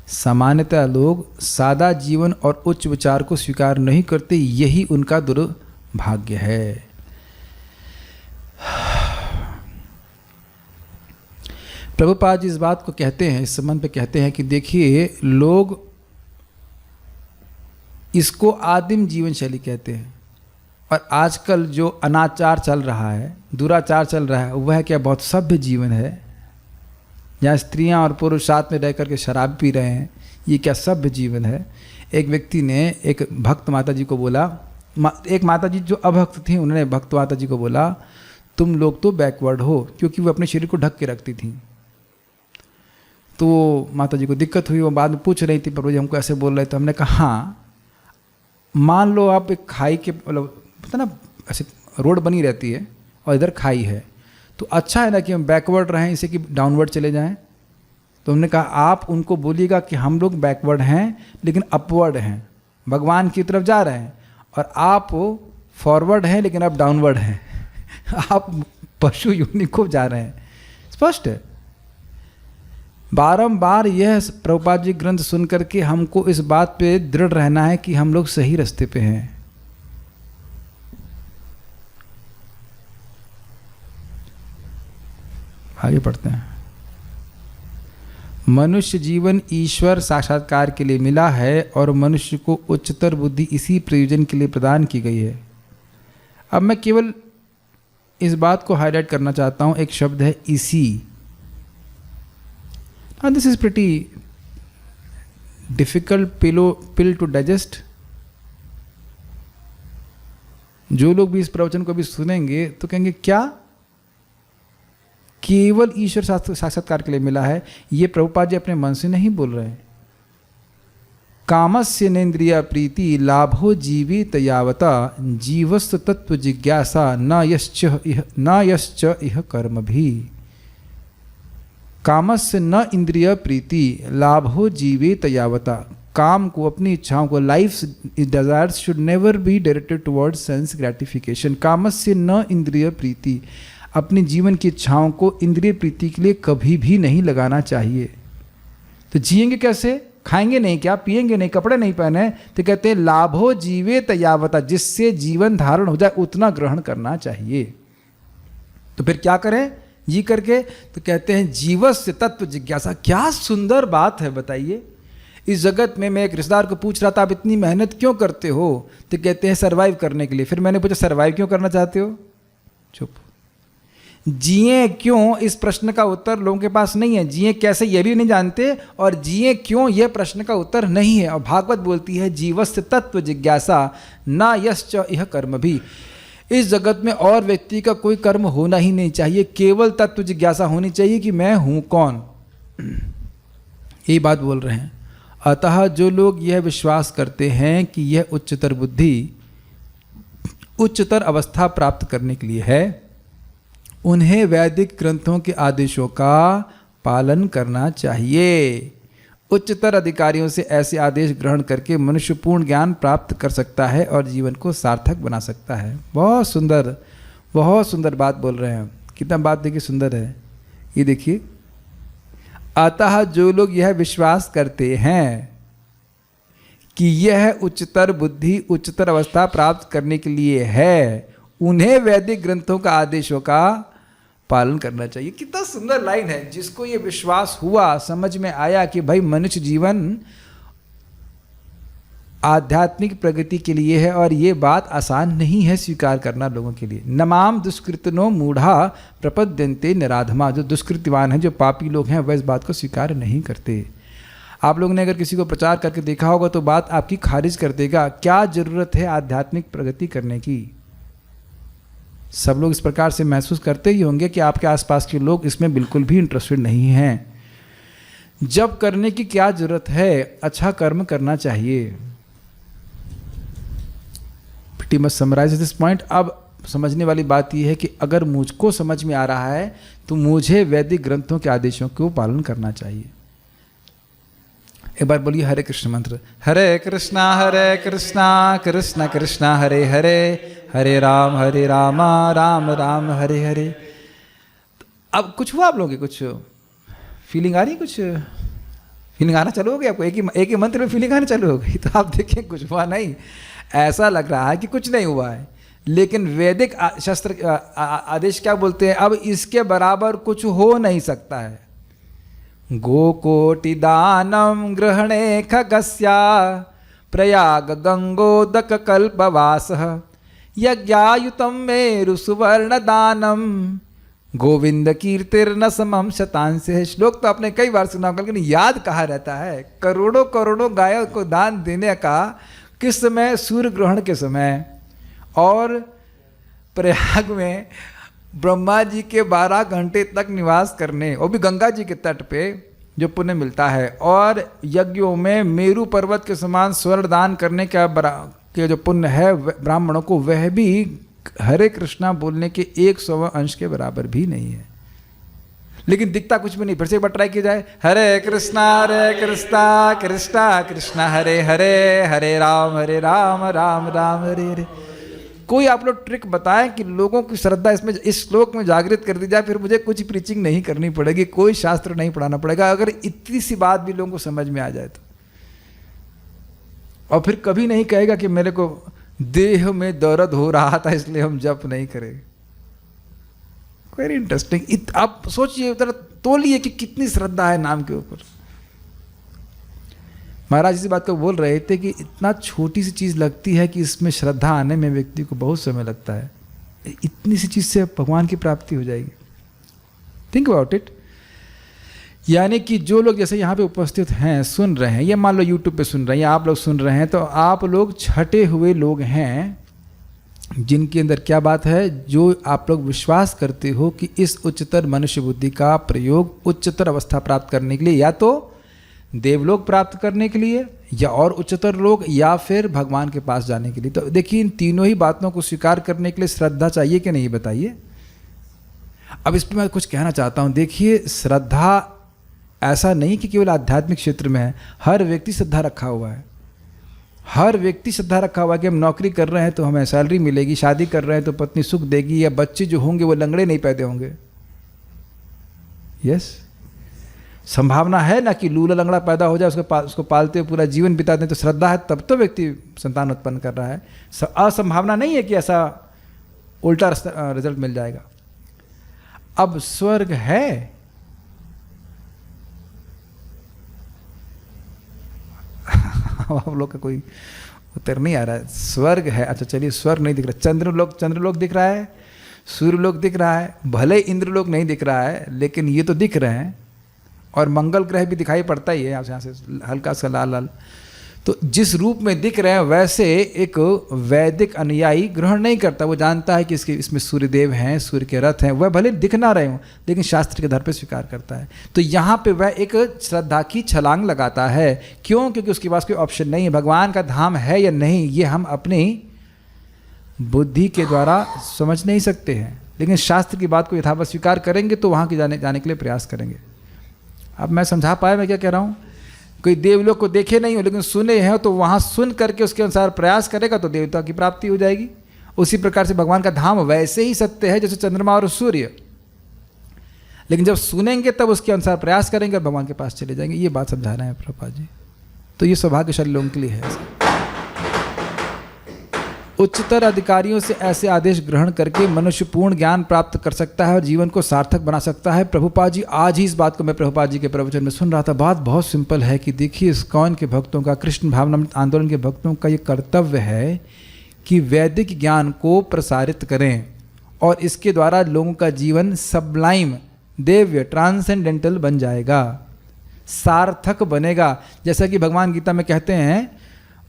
[SPEAKER 1] सामान्यतः लोग सादा जीवन और उच्च विचार को स्वीकार नहीं करते, यही उनका दुर्भाग्य है। प्रभुपाद जी इस बात को कहते हैं, इस संबंध पे कहते हैं कि देखिए लोग इसको आदिम जीवन शैली कहते हैं, और आजकल जो अनाचार चल रहा है, दुराचार चल रहा है, वह क्या बहुत सभ्य जीवन है, जहाँ स्त्रियां और पुरुष साथ में रह करके शराब पी रहे हैं, ये क्या सभ्य जीवन है? एक व्यक्ति ने एक भक्त माता जी को बोला, एक माता जी जो अभक्त थी, उन्होंने भक्त माता जी को बोला तुम लोग तो बैकवर्ड हो, क्योंकि वो अपने शरीर को ढक के रखती थी। तो माता जी को दिक्कत हुई, वो बाद में पूछ रही थी प्रभु जी हमको ऐसे बोल रहे, तो हमने कहा हाँ, मान लो आप एक खाई के मतलब पता ना ऐसे रोड बनी रहती है और इधर खाई है, तो अच्छा है ना कि हम बैकवर्ड रहें इसे कि डाउनवर्ड चले जाएं। तो हमने कहा आप उनको बोलिएगा कि हम लोग बैकवर्ड हैं लेकिन अपवर्ड हैं, भगवान की तरफ जा रहे हैं, और आप फॉरवर्ड हैं लेकिन आप डाउनवर्ड हैं आप पशु योनि को जा रहे हैं। स्पष्ट है। बारंबार यह प्रभुपाद जी ग्रंथ सुन करके हमको इस बात पे दृढ़ रहना है कि हम लोग सही रास्ते पे हैं। आगे पढ़ते हैं। मनुष्य जीवन ईश्वर साक्षात्कार के लिए मिला है और मनुष्य को उच्चतर बुद्धि इसी प्रयोजन के लिए प्रदान की गई है। अब मैं केवल इस बात को हाईलाइट करना चाहता हूं, एक शब्द है इसी। This is pretty difficult pill to digest. जो लोग भी इस प्रवचन को भी सुनेंगे तो कहेंगे क्या केवल ईश्वर साक्षात्कार के लिए मिला है? ये प्रभुपाद जी अपने मन से नहीं बोल रहे हैं। कामस्य नेन्द्रिय प्रीति लाभो जीवित यावता जीवस्त तत्व जिज्ञासा न यश्च इह कर्म भी। कामस्य न इंद्रिय प्रीति लाभो जीवित यावता। काम को, अपनी इच्छाओं को, life desires should never be directed towards sense gratification. कामस्य न इंद्रिय प्रीति, अपने जीवन की इच्छाओं को इंद्रिय प्रीति के लिए कभी भी नहीं लगाना चाहिए। तो जिएंगे कैसे? खाएंगे नहीं क्या, पिएंगे नहीं, कपड़े नहीं पहने, तो कहते हैं लाभो जीवेत यावता, जिससे जीवन धारण हो जाए उतना ग्रहण करना चाहिए। तो फिर क्या करें जी करके? तो कहते हैं जीवस्य तत्व जिज्ञासा। क्या सुंदर बात है, बताइए। इस जगत में मैं एक रिश्तेदार को पूछ रहा था आप इतनी मेहनत क्यों करते हो? तो कहते हैं सरवाइव करने के लिए। फिर मैंने पूछा सरवाइव क्यों करना चाहते हो? चुप। जिए क्यों, इस प्रश्न का उत्तर लोगों के पास नहीं है। जिए कैसे ये भी नहीं जानते, और जिए क्यों ये प्रश्न का उत्तर नहीं है। और भागवत बोलती है जीवस्य तत्व जिज्ञासा न यश्च इह कर्म भी। इस जगत में और व्यक्ति का कोई कर्म होना ही नहीं चाहिए, केवल तत्व जिज्ञासा होनी चाहिए कि मैं हूं कौन। यही बात बोल रहे हैं। अतः जो लोग यह विश्वास करते हैं कि यह उच्चतर बुद्धि उच्चतर अवस्था प्राप्त करने के लिए है, उन्हें वैदिक ग्रंथों के आदेशों का पालन करना चाहिए। उच्चतर अधिकारियों से ऐसे आदेश ग्रहण करके मनुष्य पूर्ण ज्ञान प्राप्त कर सकता है और जीवन को सार्थक बना सकता है। बहुत सुंदर बात बोल रहे हैं। कितना बात देखिए सुंदर है। ये देखिए, अतः जो लोग यह विश्वास करते हैं कि यह उच्चतर बुद्धि उच्चतर अवस्था प्राप्त करने के लिए है, उन्हें वैदिक ग्रंथों का आदेशों का पालन करना चाहिए। कितना सुंदर लाइन है। जिसको ये विश्वास हुआ, समझ में आया कि भाई मनुष्य जीवन आध्यात्मिक प्रगति के लिए है, और ये बात आसान नहीं है स्वीकार करना लोगों के लिए। नमाम दुष्कृतनो मूढ़ा प्रपद्यन्ते निराधमा। जो दुष्कृतिवान हैं, जो पापी लोग हैं, वह इस बात को स्वीकार नहीं करते। आप लोगों ने अगर किसी को प्रचार करके देखा होगा तो बात आपकी खारिज कर देगा। क्या जरूरत है आध्यात्मिक प्रगति करने की? सब लोग इस प्रकार से महसूस करते ही होंगे कि आपके आसपास के लोग इसमें बिल्कुल भी इंटरेस्टेड नहीं हैं। जब करने की क्या जरूरत है? अच्छा कर्म करना चाहिए। pretty much summarize this point। अब समझने वाली बात यह है कि अगर मुझको समझ में आ रहा है तो मुझे वैदिक ग्रंथों के आदेशों को पालन करना चाहिए। एक बार बोलिए हरे कृष्ण मंत्र। हरे कृष्णा कृष्ण कृष्ण हरे हरे, हरे राम राम राम हरे हरे। अब कुछ हुआ आप लोगों की? कुछ फीलिंग आ रही है? कुछ फीलिंग आना चालू हो गई आपको? एक ही मंत्र में फीलिंग आना चालू हो गई? तो आप देखिए कुछ हुआ नहीं। ऐसा लग रहा है कि कुछ नहीं हुआ है, लेकिन वैदिक शास्त्र आदेश क्या बोलते हैं? अब इसके बराबर कुछ हो नहीं सकता है। गोकोटि दानम ग्रहणे खगस्या प्रयाग गंगोदक कल्पवास यज्ञायुतम मेरु सुवर्ण दानम गोविंद कीर्तिर्न समम शतांश। श्लोक तो आपने कई बार सुना होगा, लेकिन याद कहाँ रहता है? करोड़ों करोड़ों गायों को दान देने का किस समय? सूर्य ग्रहण के समय। और प्रयाग में ब्रह्मा जी के 12 घंटे तक निवास करने, वो भी गंगा जी के तट पे, जो पुण्य मिलता है। और यज्ञों में मेरू पर्वत के समान स्वर्ण दान करने के जो पुण्य है ब्राह्मणों को, वह भी हरे कृष्णा बोलने के 100वें अंश के बराबर भी नहीं है। लेकिन दिखता कुछ भी नहीं। फिर से एक बार ट्राई किया जाए, हरे कृष्णा कृष्णा कृष्णा हरे हरे, हरे राम राम राम हरे हरे। कोई आप लोग ट्रिक बताएं कि लोगों की श्रद्धा इसमें, इस श्लोक में जागृत कर दी जाए, फिर मुझे कुछ प्रीचिंग नहीं करनी पड़ेगी, कोई शास्त्र नहीं पढ़ाना पड़ेगा, अगर इतनी सी बात भी लोगों को समझ में आ जाए तो। और फिर कभी नहीं कहेगा कि मेरे को देह में दर्द हो रहा था इसलिए हम जप नहीं करेंगे। Very interesting. आप सोचिए, जरा तोलिए कि कितनी श्रद्धा है नाम के ऊपर। महाराज इसी बात को बोल रहे थे कि इतना छोटी सी चीज़ लगती है कि इसमें श्रद्धा आने में व्यक्ति को बहुत समय लगता है। इतनी सी चीज़ से भगवान की प्राप्ति हो जाएगी। Think about it. यानी कि जो लोग जैसे यहाँ पे उपस्थित हैं, सुन रहे हैं, या मान लो यूट्यूब पे सुन रहे हैं, या आप लोग सुन रहे हैं, तो आप लोग छटे हुए लोग हैं जिनके अंदर क्या बात है, जो आप लोग विश्वास करते हो कि इस उच्चतर मनुष्य बुद्धि का प्रयोग उच्चतर अवस्था प्राप्त करने के लिए, या तो देवलोक प्राप्त करने के लिए, या और उच्चतर लोग, या फिर भगवान के पास जाने के लिए। तो देखिए, इन तीनों ही बातों को स्वीकार करने के लिए श्रद्धा चाहिए कि नहीं, बताइए। अब इस पर मैं कुछ कहना चाहता हूँ। देखिए, श्रद्धा ऐसा नहीं कि केवल आध्यात्मिक क्षेत्र में है, हर व्यक्ति श्रद्धा रखा हुआ है। हर व्यक्ति श्रद्धा रखा हुआ है कि हम नौकरी कर रहे हैं तो हमें सैलरी मिलेगी, शादी कर रहे हैं तो पत्नी सुख देगी, या बच्चे जो होंगे वो लंगड़े नहीं पैदा होंगे। यस, संभावना है ना कि लूला लंगड़ा पैदा हो जाए, उसको पालते हुए पूरा जीवन बिता दें, तो श्रद्धा है तब तो व्यक्ति संतान उत्पन्न कर रहा है। असंभावना नहीं है कि ऐसा उल्टा रिजल्ट मिल जाएगा। अब स्वर्ग है, आप लोग का कोई उत्तर नहीं आ रहा है। स्वर्ग है, अच्छा चलिए, स्वर्ग नहीं दिख रहा, चंद्रलोक दिख रहा है, सूर्यलोक दिख रहा है, भले इंद्रलोक नहीं दिख रहा है, लेकिन ये तो दिख रहे हैं। और मंगल ग्रह भी दिखाई पड़ता ही है यहाँ से हल्का सा लाल लाल। तो जिस रूप में दिख रहे हैं वैसे एक वैदिक अनुयायी ग्रहण नहीं करता। वो जानता है कि इसमें सूर्यदेव हैं, सूर्य के रथ हैं, वह भले दिख ना रहे हों, लेकिन शास्त्र के आधार पर स्वीकार करता है। तो यहाँ पे वह एक श्रद्धा की छलांग लगाता है। क्यों? क्योंकि उसके पास कोई ऑप्शन नहीं है। भगवान का धाम है या नहीं, ये हम अपनी बुद्धि के द्वारा समझ नहीं सकते हैं, लेकिन शास्त्र की बात को यथावत स्वीकार करेंगे तो वहाँ के जाने के लिए प्रयास करेंगे। अब मैं समझा पाया मैं क्या कह रहा हूँ? कोई देवलोक को देखे नहीं हो लेकिन सुने हैं, तो वहाँ सुन करके उसके अनुसार प्रयास करेगा तो देवता की प्राप्ति हो जाएगी। उसी प्रकार से भगवान का धाम वैसे ही सत्य है जैसे चंद्रमा और सूर्य, लेकिन जब सुनेंगे तब उसके अनुसार प्रयास करेंगे और भगवान के पास चले जाएंगे। ये बात समझा रहे हैं प्रभुपाद जी। तो ये सौभाग्यशाली लोगों के लिए है। उच्चतर अधिकारियों से ऐसे आदेश ग्रहण करके मनुष्य पूर्ण ज्ञान प्राप्त कर सकता है और जीवन को सार्थक बना सकता है। प्रभुपाद जी, आज ही इस बात को मैं प्रभुपाद जी के प्रवचन में सुन रहा था। बात बहुत सिंपल है कि देखिए, इस्कॉन के भक्तों का, कृष्ण भावनामृत आंदोलन के भक्तों का ये कर्तव्य है कि वैदिक ज्ञान को प्रसारित करें और इसके द्वारा लोगों का जीवन सब्लाइम, दिव्य, ट्रांसेंडेंटल बन जाएगा, सार्थक बनेगा। जैसा कि भगवान गीता में कहते हैं,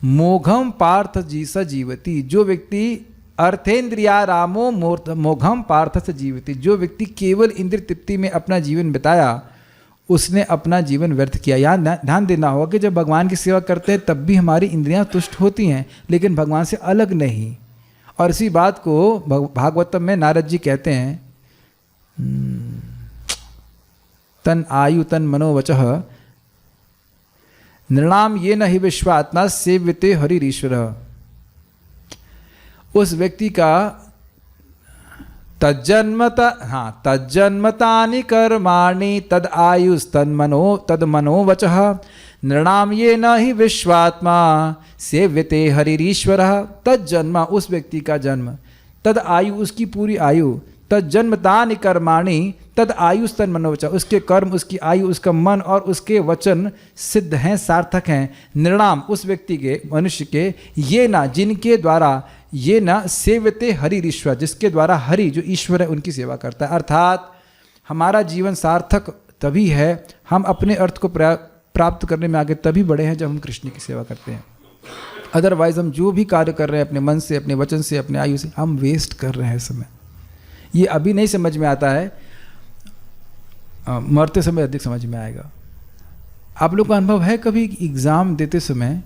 [SPEAKER 1] मोघम पार्थ जी स जीवती। जो व्यक्ति अर्थेंद्रिया रामो मोघम पार्थ स जीवती, जो व्यक्ति केवल इंद्रिय तृप्ति में अपना जीवन बिताया उसने अपना जीवन व्यर्थ किया। यहाँ ध्यान देना होगा कि जब भगवान की सेवा करते हैं तब भी हमारी इंद्रियां तुष्ट होती हैं, लेकिन भगवान से अलग नहीं। और इसी बात को भागवतम में नारद जी कहते हैं, तन आयु तन मनोवचः नृणाम ये न ही विश्वात्मा सेव्यते हरिरीश्वर। उस व्यक्ति का तज्जन्मतानि कर्माणि तद आयुस् तद मनोवचः नृणाम ये न ही विश्वात्मा सेव्यते हरिरीश्वर। तज्जन्म, उस व्यक्ति का जन्म, तद आयु, उसकी पूरी आयु, तज्जन्मतानि कर्माणि तद आयुष तन मनोवचः, उसके कर्म, उसकी आयु, उसका मन और उसके वचन सिद्ध हैं, सार्थक हैं। निर्णाम, उस व्यक्ति के, मनुष्य के, ये ना, जिनके द्वारा, ये ना सेव्यते हरिरीश्वर, जिसके द्वारा हरि जो ईश्वर है उनकी सेवा करता है। अर्थात हमारा जीवन सार्थक तभी है, हम अपने अर्थ को प्राप्त करने में आगे तभी बढ़े हैं जब हम कृष्ण की सेवा करते हैं। अदरवाइज हम जो भी कार्य कर रहे हैं अपने मन से, अपने वचन से, अपने आयु से, हम वेस्ट कर रहे हैं समय। ये अभी नहीं समझ में आता है, मरते समय अधिक समझ में आएगा। आप लोग का अनुभव है कभी एग्ज़ाम देते समय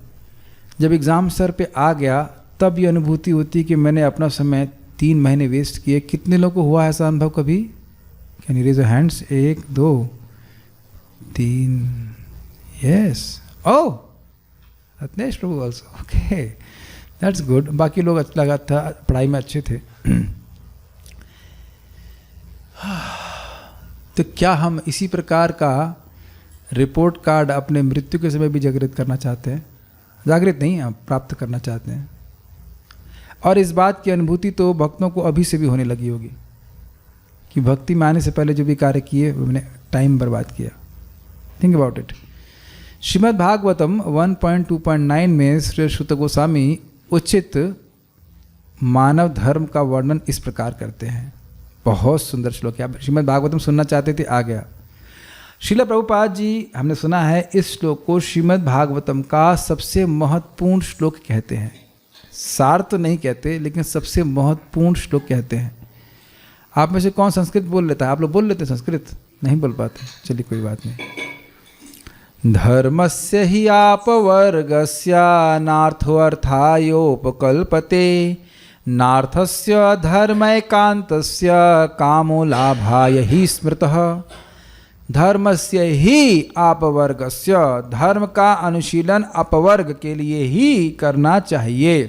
[SPEAKER 1] जब एग्ज़ाम सर पे आ गया तब ये अनुभूति होती है कि मैंने अपना समय 3 महीने वेस्ट किए? कितने लोगों को हुआ ऐसा अनुभव कभी? Can you raise your hands? 1 2 3, yes. Oh, Ratnesh Prabhu also, okay, that's good. बाकी लोग अच्छा लगा था, पढ़ाई में अच्छे थे। तो क्या हम इसी प्रकार का रिपोर्ट कार्ड अपने मृत्यु के समय भी जागृत करना चाहते हैं? जागृत नहीं, आप प्राप्त करना चाहते हैं। और इस बात की अनुभूति तो भक्तों को अभी से भी होने लगी होगी कि भक्ति में आने से पहले जो भी कार्य किए उन्होंने टाइम बर्बाद किया। Think about it. Shrimad Bhagavatam 1.2.9 में श्री शुत गोस्वामी उचित मानव धर्म का वर्णन इस प्रकार करते हैं। बहुत सुंदर श्लोक है। आप श्रीमद् भागवतम सुनना चाहते थे, आ गया। श्रील प्रभुपाद जी, हमने सुना है इस श्लोक को श्रीमद् भागवतम का सबसे महत्वपूर्ण श्लोक कहते हैं। सार तो नहीं कहते, लेकिन सबसे महत्वपूर्ण श्लोक कहते हैं। आप में से कौन संस्कृत बोल लेता है? आप लोग बोल लेते हैं संस्कृत? नहीं बोल पाते, चलिए कोई बात नहीं। धर्मस्य हि आपवर्गस्य नार्थोऽर्थायोपकल्पते नार्थस्य धर्मैकान्तस्य कामो लाभाय हि स्मृतः। धर्मस्य ही अपवर्गस्य, धर्म का अनुशीलन अपवर्ग के लिए ही करना चाहिए।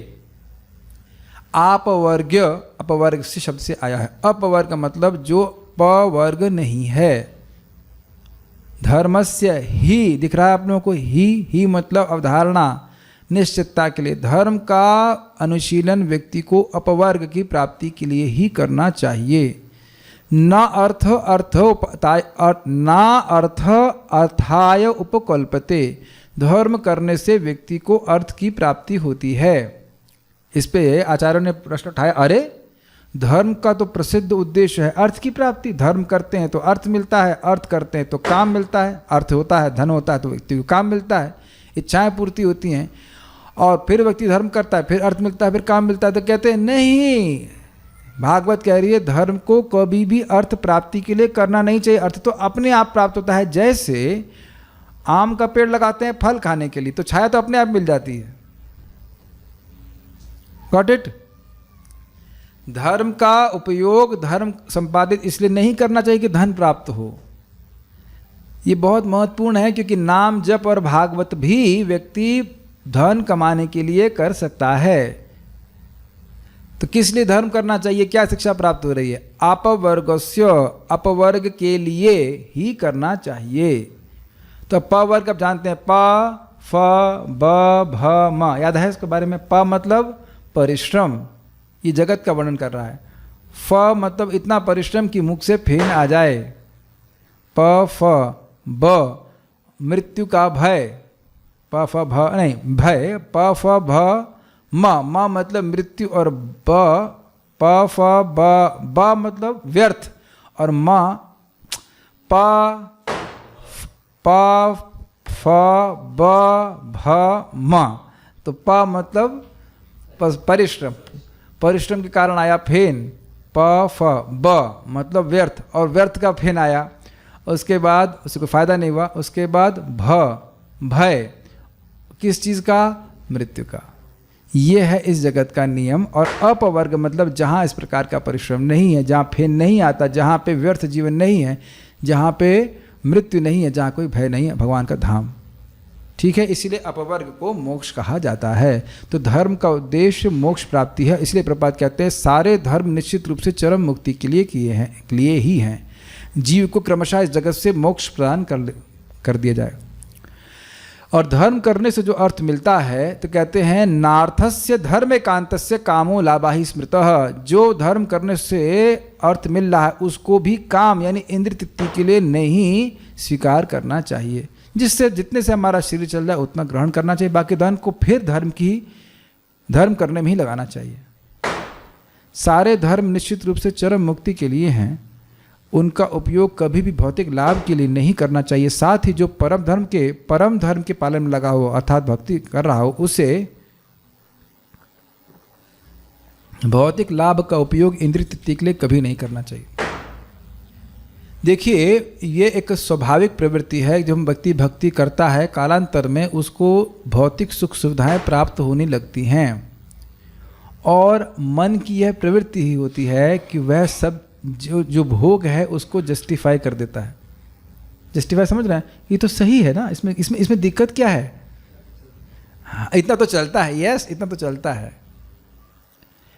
[SPEAKER 1] अपवर्ग, अपवर्ग से शब्द से आया है। अपवर्ग मतलब जो पवर्ग नहीं है। धर्मस्य ही दिख रहा है आप लोगों को, ही मतलब अवधारणा, निश्चितता के लिए। धर्म का अनुशीलन व्यक्ति को अपवर्ग की प्राप्ति के लिए ही करना चाहिए। न अर्थ अर्थाय उपकल्पते। धर्म करने से व्यक्ति को अर्थ की प्राप्ति होती है। इस पे आचार्यों ने प्रश्न उठाया, अरे धर्म का तो प्रसिद्ध उद्देश्य है अर्थ की प्राप्ति। धर्म करते हैं तो अर्थ मिलता है, अर्थ करते हैं तो काम मिलता है, अर्थ होता है, धन होता है तो व्यक्ति को काम मिलता है, इच्छाएं पूर्ति होती हैं। और फिर व्यक्ति धर्म करता है, फिर अर्थ मिलता है, फिर काम मिलता है। तो कहते हैं नहीं, भागवत कह रही है धर्म को कभी भी अर्थ प्राप्ति के लिए करना नहीं चाहिए। अर्थ तो अपने आप प्राप्त होता है। जैसे आम का पेड़ लगाते हैं फल खाने के लिए, तो छाया तो अपने आप मिल जाती है। Got it? धर्म का उपयोग धर्म संपादित इसलिए नहीं करना चाहिए कि धन प्राप्त हो। ये बहुत महत्वपूर्ण है, क्योंकि नाम जप और भागवत भी व्यक्ति धन कमाने के लिए कर सकता है। तो किस लिए धर्म करना चाहिए? क्या शिक्षा प्राप्त हो रही है? अपवर्गस्य, अपवर्ग के लिए ही करना चाहिए। तो पवर्ग आप जानते हैं, प फ ब भ म, याद है इसके बारे में? प मतलब परिश्रम, ये जगत का वर्णन कर रहा है। फ मतलब इतना परिश्रम कि मुख से फेन आ जाए। प फ ब मृत्यु का भय, प फ भ नहीं भय, प फ भ म मतलब मृत्यु, और प फ ब मतलब व्यर्थ, और म प फ ब भ म। तो प मतलब परिश्रम, परिश्रम के कारण आया फेन। प फ ब मतलब व्यर्थ, और व्यर्थ का फेन आया। उसके बाद उससे कोई फायदा नहीं हुआ। उसके बाद भय, किस चीज़ का? मृत्यु का। ये है इस जगत का नियम। और अपवर्ग मतलब जहाँ इस प्रकार का परिश्रम नहीं है, जहाँ फेन नहीं आता, जहाँ पे व्यर्थ जीवन नहीं है, जहाँ पे मृत्यु नहीं है, जहाँ कोई भय नहीं है, भगवान का धाम। ठीक है, इसीलिए अपवर्ग को मोक्ष कहा जाता है। तो धर्म का उद्देश्य मोक्ष प्राप्ति है। इसलिए प्रभुपाद कहते हैं सारे धर्म निश्चित रूप से चरम मुक्ति के लिए लिए ही हैं। जीव को क्रमशः इस जगत से मोक्ष प्रदान कर दिया जाए। और धर्म करने से जो अर्थ मिलता है, तो कहते हैं नार्थस्य धर्मैकान्तस्य कामो लाभाहि स्मृतः। जो धर्म करने से अर्थ मिल रहा है उसको भी काम यानी इंद्रिय तृप्ति के लिए नहीं स्वीकार करना चाहिए। जिससे जितने से हमारा शरीर चल जाए उतना ग्रहण करना चाहिए, बाकी धन को फिर धर्म करने में ही लगाना चाहिए। सारे धर्म निश्चित रूप से चरम मुक्ति के लिए हैं, उनका उपयोग कभी भी भौतिक लाभ के लिए नहीं करना चाहिए। साथ ही जो परम धर्म के पालन में लगा हो अर्थात भक्ति कर रहा हो, उसे भौतिक लाभ का उपयोग इंद्रिय तृप्ति के लिए कभी नहीं करना चाहिए। देखिए, ये एक स्वाभाविक प्रवृत्ति है। जब व्यक्ति भक्ति करता है, कालांतर में उसको भौतिक सुख सुविधाएं प्राप्त होने लगती हैं, और मन की यह प्रवृत्ति ही होती है कि वह सब जो भोग है उसको जस्टिफाई कर देता है। जस्टिफाई समझ रहे हैं? ये तो सही है ना, इसमें दिक्कत क्या है? हाँ, इतना तो चलता है, यस, इतना तो चलता है।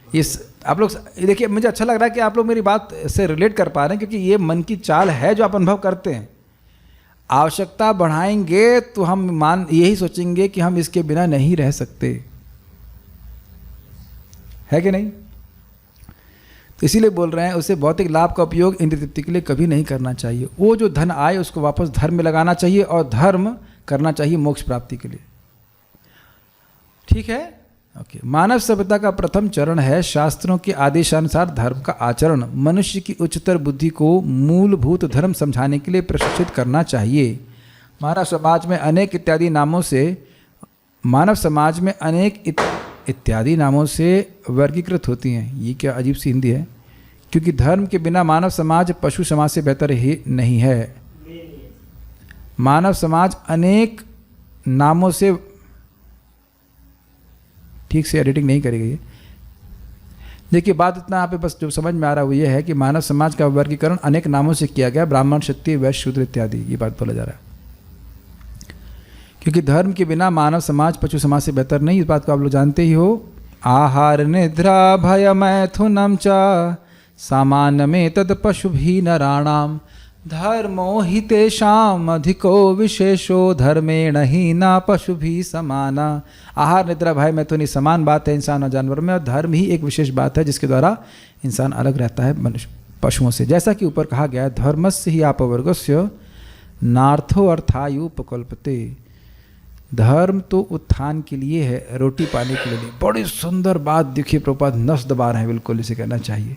[SPEAKER 1] इस आप लोग देखिए, मुझे अच्छा लग रहा है कि आप लोग मेरी बात से रिलेट कर पा रहे हैं, क्योंकि ये मन की चाल है जो आप अनुभव करते हैं। आवश्यकता बढ़ाएंगे तो हम यही सोचेंगे कि हम इसके बिना नहीं रह सकते, है कि नहीं? तो इसीलिए बोल रहे हैं, उसे भौतिक लाभ का उपयोग इंद्रिय तृप्ति के लिए कभी नहीं करना चाहिए। वो जो धन आए उसको वापस धर्म में लगाना चाहिए, और धर्म करना चाहिए मोक्ष प्राप्ति के लिए। ठीक है, ओके। मानव सभ्यता का प्रथम चरण है शास्त्रों के आदेशानुसार धर्म का आचरण। मनुष्य की उच्चतर बुद्धि को मूलभूत धर्म समझाने के लिए प्रशिक्षित करना चाहिए। मानव समाज में अनेक इत्यादि नामों से वर्गीकृत होती हैं। ये क्या अजीब सी हिंदी है, क्योंकि धर्म के बिना मानव समाज पशु समाज से बेहतर ही नहीं है। मानव समाज अनेक नामों से, ठीक से एडिटिंग नहीं करी गई। देखिए, बात इतना यहाँ पे बस जो समझ में आ रहा है वो ये है कि मानव समाज का वर्गीकरण अनेक नामों से किया गया, ब्राह्मण, क्षत्रिय, वैश्य, शूद्र इत्यादि, ये बात बोला जा रहा है। क्योंकि धर्म के बिना मानव समाज पशु समाज से बेहतर नहीं, इस बात को आप लोग जानते ही हो। आहार निद्रा भय मैथुनम च सामान्य में तद पशु भी नराणाम धर्मो हि तेषाम अधिको विशेषो धर्मेण ही ना पशु भी समाना। आहार निद्रा भय मैथुन ये समान बात है इंसान और जानवर में, और धर्म ही एक विशेष बात है जिसके द्वारा इंसान अलग रहता है मनुष्य पशुओं से। जैसा कि ऊपर कहा गया है, धर्मस्य ही अपवर्गस्य नार्थो अर्थायुपकल्पते। धर्म तो उत्थान के लिए है, रोटी पाने के लिए नहीं। बड़ी सुंदर बात देखिए, प्रभुपाद नस दबा रहे हैं, बिल्कुल इसे कहना चाहिए।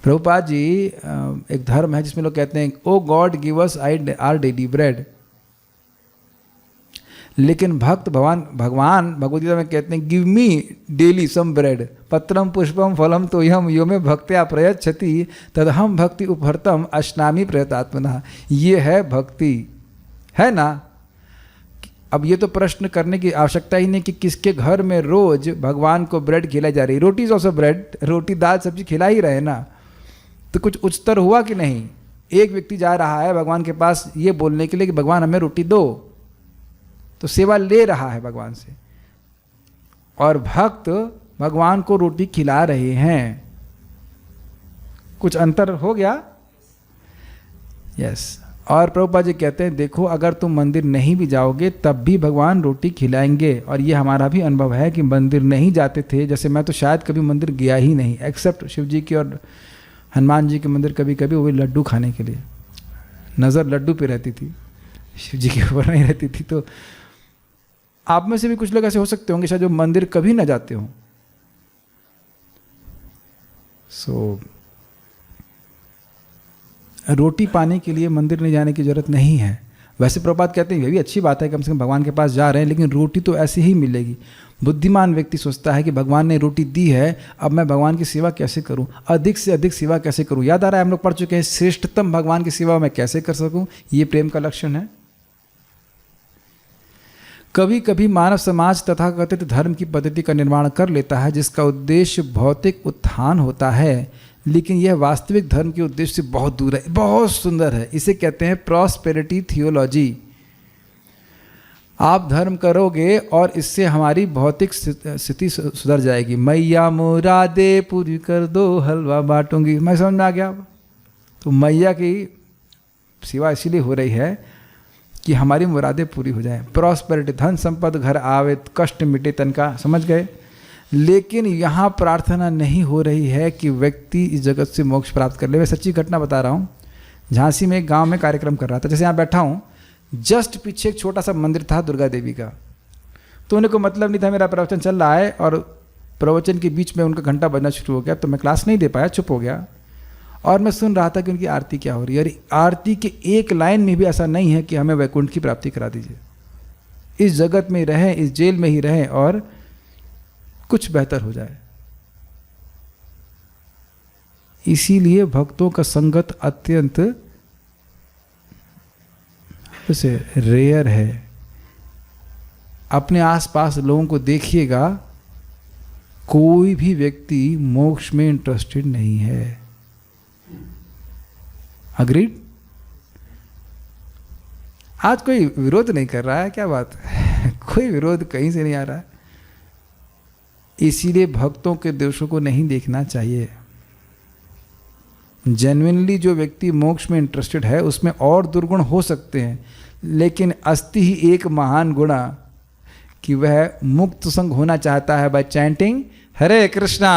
[SPEAKER 1] प्रभुपाद जी, एक धर्म है जिसमें लोग कहते हैं, O God give us our daily bread. लेकिन भक्त भगवान भगवदगीता में कहते हैं, give me daily some bread पत्रम पुष्पम फलम तो यम यो में भक्त्या प्रयच्छति तदहम भक्ति उपहर्तम अश्नामी प्रयतात्मना। ये है भक्ति, है ना? अब ये तो प्रश्न करने की आवश्यकता ही नहीं कि किसके घर में रोज भगवान को ब्रेड खिलाई जा रही। रोटी इज ऑल्सो ब्रेड, रोटी दाल सब्जी खिला ही रहे ना। तो कुछ उच्चतर हुआ कि नहीं? एक व्यक्ति जा रहा है भगवान के पास ये बोलने के लिए कि भगवान हमें रोटी दो, तो सेवा ले रहा है भगवान से, और भक्त भगवान को रोटी खिला रहे हैं। कुछ अंतर हो गया? यस। और प्रभुपाद जी कहते हैं, देखो अगर तुम मंदिर नहीं भी जाओगे तब भी भगवान रोटी खिलाएंगे। और ये हमारा भी अनुभव है कि मंदिर नहीं जाते थे, जैसे मैं तो शायद कभी मंदिर गया ही नहीं, एक्सेप्ट शिव जी की और हनुमान जी के मंदिर कभी कभी, वो भी लड्डू खाने के लिए। नज़र लड्डू पे रहती थी, शिव जी के ऊपर नहीं रहती थी। तो आप में से भी कुछ लोग ऐसे हो सकते होंगे शायद जो मंदिर कभी ना जाते हों। रोटी पाने के लिए मंदिर नहीं जाने की जरूरत नहीं है। वैसे प्रभुपाद कहते हैं ये भी अच्छी बात है, कम से कम भगवान के पास जा रहे हैं, लेकिन रोटी तो ऐसे ही मिलेगी। बुद्धिमान व्यक्ति सोचता है कि भगवान ने रोटी दी है, अब मैं भगवान की सेवा कैसे करूं, अधिक से अधिक सेवा कैसे करूं। याद आ रहा है हम लोग पढ़ चुके हैं, श्रेष्ठतम भगवान की सेवा मैं कैसे कर सकूं। ये प्रेम का लक्षण है। कभी कभी मानव समाज तथाकथित धर्म की पद्धति का निर्माण कर लेता है जिसका उद्देश्य भौतिक उत्थान होता है, लेकिन यह वास्तविक धर्म के उद्देश्य से बहुत दूर है। बहुत सुंदर है, इसे कहते हैं प्रॉस्पेरिटी थियोलॉजी। आप धर्म करोगे और इससे हमारी भौतिक स्थिति सुधर जाएगी। मैया मुरादे पूरी कर दो, हलवा बांटूंगी। मैं समझ में आ गया। तो मैया की सेवा इसीलिए हो रही है कि हमारी मुरादें पूरी हो जाएं। प्रॉस्पेरिटी, धन संपद घर आवे, कष्ट मिटे तन का, समझ गए। लेकिन यहाँ प्रार्थना नहीं हो रही है कि व्यक्ति इस जगत से मोक्ष प्राप्त कर ले। मैं सच्ची घटना बता रहा हूँ। झांसी में एक गांव में कार्यक्रम कर रहा था, जैसे यहाँ बैठा हूँ, जस्ट पीछे एक छोटा सा मंदिर था दुर्गा देवी का। तो उन्हें को मतलब नहीं था, मेरा प्रवचन चल रहा है और प्रवचन के बीच में उनका घंटा बजना शुरू हो गया, तो मैं क्लास नहीं दे पाया, चुप हो गया। और मैं सुन रहा था कि उनकी आरती क्या हो रही है। अरे आरती के एक लाइन में भी ऐसा नहीं है कि हमें वैकुंठ की प्राप्ति करा दीजिए, इस जगत में रहें, इस जेल में ही रहें और कुछ बेहतर हो जाए। इसीलिए भक्तों का संगत अत्यंत रेयर है। अपने आसपास लोगों को देखिएगा, कोई भी व्यक्ति मोक्ष में इंटरेस्टेड नहीं है। अग्रीड? आज कोई विरोध नहीं कर रहा है, क्या बात है? कोई विरोध कहीं से नहीं आ रहा है। इसीलिए भक्तों के दोषों को नहीं देखना चाहिए। जेन्युइनली जो व्यक्ति मोक्ष में इंटरेस्टेड है उसमें और दुर्गुण हो सकते हैं, लेकिन अस्ति ही एक महान गुणा कि वह मुक्त संग होना चाहता है बाय चैंटिंग हरे कृष्णा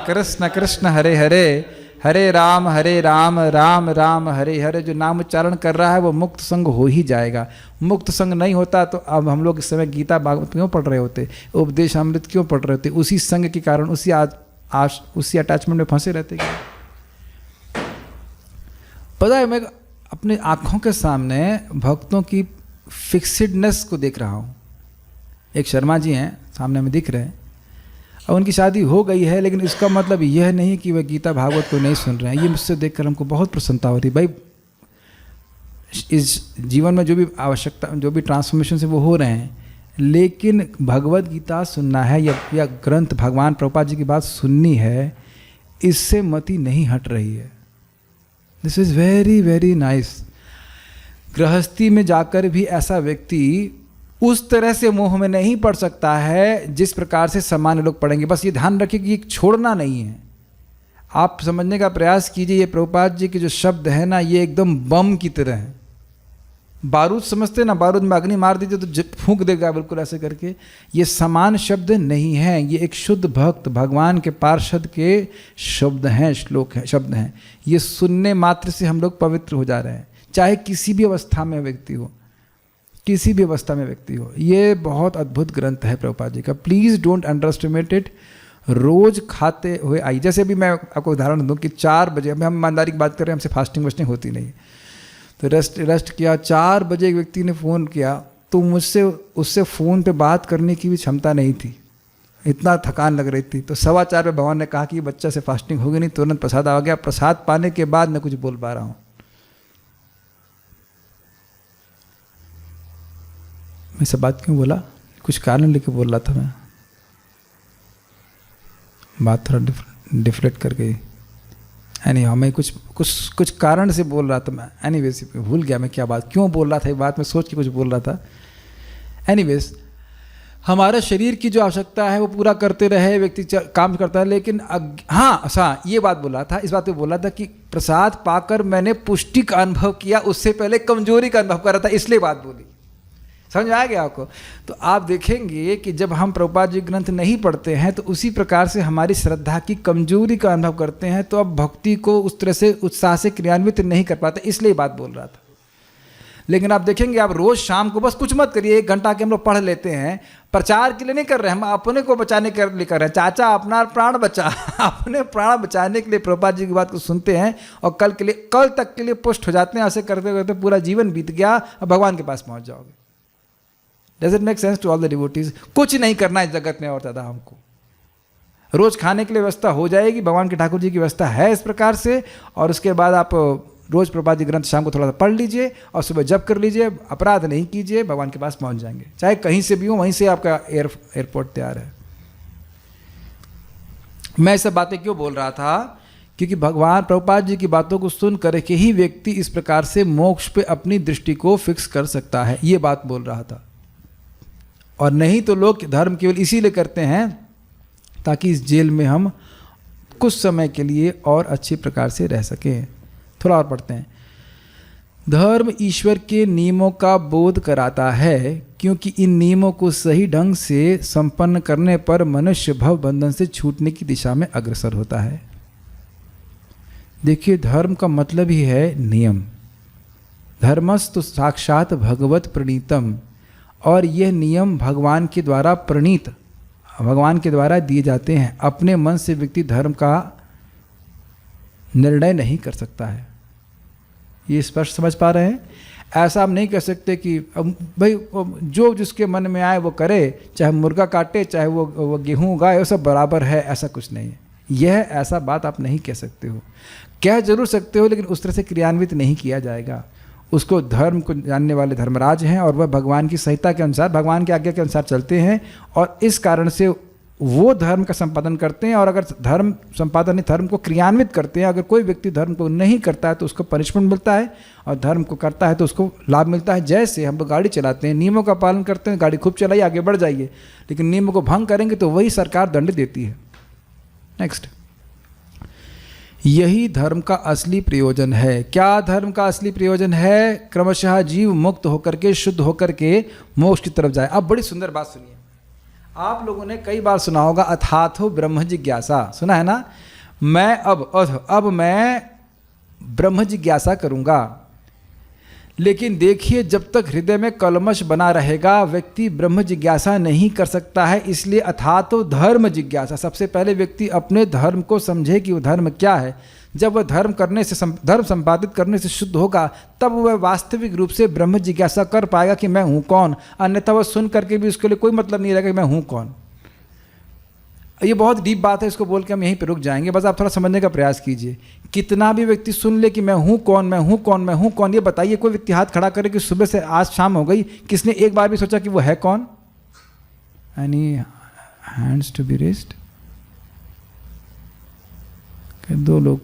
[SPEAKER 1] कृष्ण कृष्ण हरे हरे, हरे राम राम राम हरे हरे। जो नाम उच्चारण कर रहा है वो मुक्त संग हो ही जाएगा। मुक्त संग नहीं होता तो अब हम लोग इस समय गीता भागवत क्यों पढ़ रहे होते, उपदेश अमृत क्यों पढ़ रहे होते? उसी संग के कारण, उसी अटैचमेंट में फंसे रहते। पता है, मैं अपनी आँखों के सामने भक्तों की फिक्सिडनेस को देख रहा हूँ। एक शर्मा जी हैं सामने में दिख रहे हैं, और उनकी शादी हो गई है, लेकिन इसका मतलब यह नहीं कि वह गीता भागवत को नहीं सुन रहे हैं। ये मुझसे देखकर हमको बहुत प्रसन्नता होती है। भाई, इस जीवन में जो भी आवश्यकता, जो भी ट्रांसफॉर्मेशन से वो हो रहे हैं, लेकिन भगवत गीता सुनना है या ग्रंथ भगवान प्रभुपाद जी की बात सुननी है, इससे मति नहीं हट रही है। This is very very nice. गृहस्थी में जाकर भी ऐसा व्यक्ति उस तरह से मोह में नहीं पड़ सकता है जिस प्रकार से सामान्य लोग पढ़ेंगे। बस ये ध्यान रखिए कि छोड़ना नहीं है। आप समझने का प्रयास कीजिए, ये प्रभुपाद जी के जो शब्द है ना, ये एकदम बम की तरह है। बारूद समझते ना, बारूद में अग्नि मार दीजिए तो फूंक देगा बिल्कुल ऐसे करके। ये समान शब्द नहीं है, ये एक शुद्ध भक्त भगवान के पार्षद के शब्द हैं, श्लोक हैं, शब्द हैं। ये सुनने मात्र से हम लोग पवित्र हो जा रहे हैं, चाहे किसी भी अवस्था में व्यक्ति हो, किसी भी अवस्था में व्यक्ति हो। ये बहुत अद्भुत ग्रंथ है प्रभुपाद जी का। Please don't underestimate it. रोज खाते हुए आई, जैसे अभी मैं आपको उदाहरण दूं कि 4 बजे, अभी हम ईमानदारी की बात कर रहे हैं, हमसे फास्टिंग वास्टिंग होती नहीं, तो रेस्ट किया। 4 बजे एक व्यक्ति ने फ़ोन किया, तो मुझसे उससे फ़ोन पे बात करने की भी क्षमता नहीं थी, इतना थकान लग रही थी। तो 4:15 पे भगवान ने कहा कि बच्चा से फास्टिंग होगी नहीं, तुरंत प्रसाद आ गया। प्रसाद पाने के बाद मैं कुछ बोल पा रहा हूँ। मैं सब बात क्यों बोला? कुछ कारण लेके बोल रहा था मैं, बात थोड़ा डिफ्लेक्ट कर गई। यानी हमें कुछ कारण से बोल रहा था मैं। एनीवेज भूल गया मैं क्या बात, क्यों बोल रहा था, ये बात मैं सोच के कुछ बोल रहा था। एनीवेज, हमारा शरीर की जो आवश्यकता है वो पूरा करते रहे व्यक्ति, काम करता है, लेकिन हाँ ये बात बोल रहा था, इस बात पे बोल रहा था कि प्रसाद पाकर मैंने पुष्टि का अनुभव किया, उससे पहले कमजोरी का अनुभव कर रहा था, इसलिए बात बोली। समझ में आ गया आपको? तो आप देखेंगे कि जब हम प्रभुपाद जी ग्रंथ नहीं पढ़ते हैं तो उसी प्रकार से हमारी श्रद्धा की कमजोरी का अनुभव करते हैं, तो अब भक्ति को उस तरह से उत्साह से क्रियान्वित नहीं कर पाते, इसलिए बात बोल रहा था। लेकिन आप देखेंगे, आप रोज शाम को बस कुछ मत करिए, 1 घंटा के हम लोग पढ़ लेते हैं। प्रचार के लिए नहीं कर रहे हैं, हम अपने को बचाने के लिए कर रहे हैं। चाचा अपना प्राण बचा, अपने प्राण बचाने के लिए प्रभुपाद जी की बात को सुनते हैं और कल तक के लिए पुष्ट हो जाते हैं। ऐसे करते करते पूरा जीवन बीत गया, अब भगवान के पास पहुंच जाओगे। Does it make sense to all the devotees? कुछ नहीं करना है जगत में और ज़्यादा हमको। रोज खाने के लिए व्यवस्था हो जाएगी, भगवान के ठाकुर जी की व्यवस्था है इस प्रकार से। और उसके बाद आप रोज प्रभुपाद जी ग्रंथ शाम को थोड़ा सा पढ़ लीजिए और सुबह जप कर लीजिए, अपराध नहीं कीजिए, भगवान के पास पहुंच जाएंगे। चाहे कहीं से भी हो, वहीं से आपका एयरपोर्ट तैयार है। मैं सब बातें क्यों बोल रहा था? क्योंकि भगवान प्रभुपाद जी की बातों को सुन करके ही व्यक्ति इस प्रकार से मोक्ष पे अपनी दृष्टि को फिक्स कर सकता है, ये बात बोल रहा था। और नहीं तो लोग धर्म केवल इसीलिए करते हैं ताकि इस जेल में हम कुछ समय के लिए और अच्छी प्रकार से रह सकें। थोड़ा और पढ़ते हैं। धर्म ईश्वर के नियमों का बोध कराता है, क्योंकि इन नियमों को सही ढंग से संपन्न करने पर मनुष्य भव बंधन से छूटने की दिशा में अग्रसर होता है। देखिए, धर्म का मतलब ही है नियम। धर्मस्तु साक्षात भगवत प्रणीतम, और यह नियम भगवान के द्वारा प्रणीत, भगवान के द्वारा दिए जाते हैं। अपने मन से व्यक्ति धर्म का निर्णय नहीं कर सकता है। ये स्पष्ट समझ पा रहे हैं? ऐसा आप नहीं कह सकते कि भाई जो जिसके मन में आए वो करे, चाहे मुर्गा काटे, चाहे वो गेहूँ उगाए, वो सब बराबर है, ऐसा कुछ नहीं है। यह ऐसा बात आप नहीं कह सकते हो। कह जरूर सकते हो, लेकिन उस तरह से क्रियान्वित नहीं किया जाएगा। उसको धर्म को जानने वाले धर्मराज हैं और वह भगवान की संहिता के अनुसार, भगवान की आज्ञा के अनुसार चलते हैं, और इस कारण से वो धर्म का संपादन करते हैं। और अगर धर्म संपादन धर्म को क्रियान्वित करते हैं, अगर कोई व्यक्ति धर्म को नहीं करता है तो उसको पनिशमेंट मिलता है, और धर्म को करता है तो उसको लाभ मिलता है। जैसे हम लोग गाड़ी चलाते हैं, नियमों का पालन करते हैं, गाड़ी खूब चलाइए, आगे बढ़ जाइए, लेकिन नियमों को भंग करेंगे तो वही सरकार दंड देती है। नेक्स्ट, यही धर्म का असली प्रयोजन है। क्या धर्म का असली प्रयोजन है? क्रमशः जीव मुक्त होकर के, शुद्ध होकर के मोक्ष की तरफ जाए। अब बड़ी सुंदर बात सुनिए, आप लोगों ने कई बार सुना होगा अथाथो ब्रह्म जिज्ञासा, सुना है ना? मैं अब मैं ब्रह्म जिज्ञासा करूंगा। लेकिन देखिए, जब तक हृदय में कलमश बना रहेगा व्यक्ति ब्रह्म जिज्ञासा नहीं कर सकता है। इसलिए अथातो धर्म जिज्ञासा, सबसे पहले व्यक्ति अपने धर्म को समझे कि वो धर्म क्या है। जब वह धर्म करने से, धर्म संपादित करने से शुद्ध होगा, तब वह वास्तविक रूप से ब्रह्म जिज्ञासा कर पाएगा कि मैं हूँ कौन। अन्यथा वह सुन करके भी उसके लिए कोई मतलब नहीं रहेगा कि मैं हूँ कौन। ये बहुत डीप बात है, इसको बोल के हम यहीं पे रुक जाएंगे। बस आप थोड़ा समझने का प्रयास कीजिए। कितना भी व्यक्ति सुन ले कि मैं हूँ कौन, मैं हूँ कौन, मैं हूँ कौन, ये बताइए कोई व्यक्ति हाथ खड़ा करे कि सुबह से आज शाम हो गई, किसने एक बार भी सोचा कि वो है कौन? Any hands to be raised? 2 लोग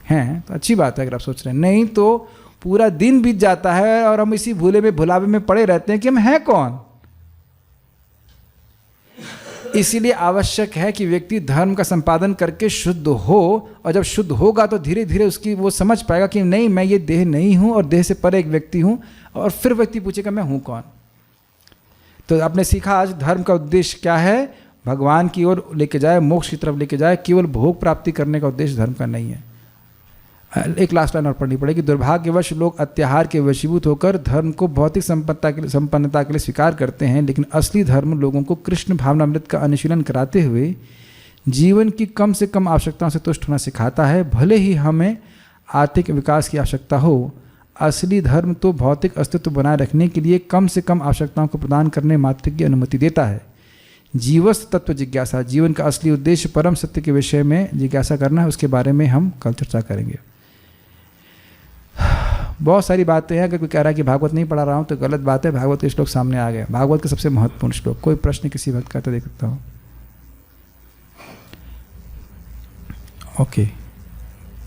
[SPEAKER 1] हैं तो अच्छी बात है अगर आप सोच रहे हैं। नहीं तो पूरा दिन बीत जाता है और हम इसी भूले में भुलावे में पड़े रहते हैं कि हम हैं कौन। इसीलिए आवश्यक है कि व्यक्ति धर्म का संपादन करके शुद्ध हो, और जब शुद्ध होगा तो धीरे धीरे उसकी वो समझ पाएगा कि नहीं, मैं ये देह नहीं हूँ और देह से परे एक व्यक्ति हूँ। और फिर व्यक्ति पूछेगा मैं हूँ कौन। तो आपने सीखा आज धर्म का उद्देश्य क्या है? भगवान की ओर लेके जाए, मोक्ष की तरफ लेके जाए। केवल भोग प्राप्ति करने का उद्देश्य धर्म का नहीं है। एक लास्ट लाइन और पढ़नी पड़ेगी। दुर्भाग्यवश लोग अत्याहार के वशीभूत होकर धर्म को भौतिक संपन्नता के लिए स्वीकार करते हैं, लेकिन असली धर्म लोगों को कृष्ण भावनामृत का अनुशीलन कराते हुए जीवन की कम से कम आवश्यकताओं से तुष्ट होना सिखाता है। भले ही हमें आर्थिक विकास की आवश्यकता हो, असली धर्म तो भौतिक अस्तित्व बनाए रखने के लिए कम से कम आवश्यकताओं को प्रदान करने मात्र की अनुमति देता है। जीवस्त तत्व जिज्ञासा, जीवन का असली उद्देश्य परम सत्य के विषय में जिज्ञासा करना है। उसके बारे में हम कल चर्चा करेंगे। बहुत सारी बातें हैं। अगर कोई कह रहा है कि भागवत नहीं पढ़ा रहा हूँ तो गलत बात है। भागवत के श्लोक सामने आ गए, भागवत के सबसे महत्वपूर्ण श्लोक। कोई प्रश्न किसी भक्त का तो देख सकता हूँ? ओके,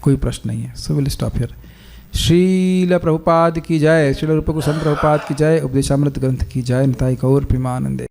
[SPEAKER 1] कोई प्रश्न नहीं है। So will stop here. Srila Prabhupada की जय, श्रील रूप गोस्वामी प्रभुपाद की जय, उपदेशामृत ग्रंथ की जय, निताई गौर प्रेमानंदे।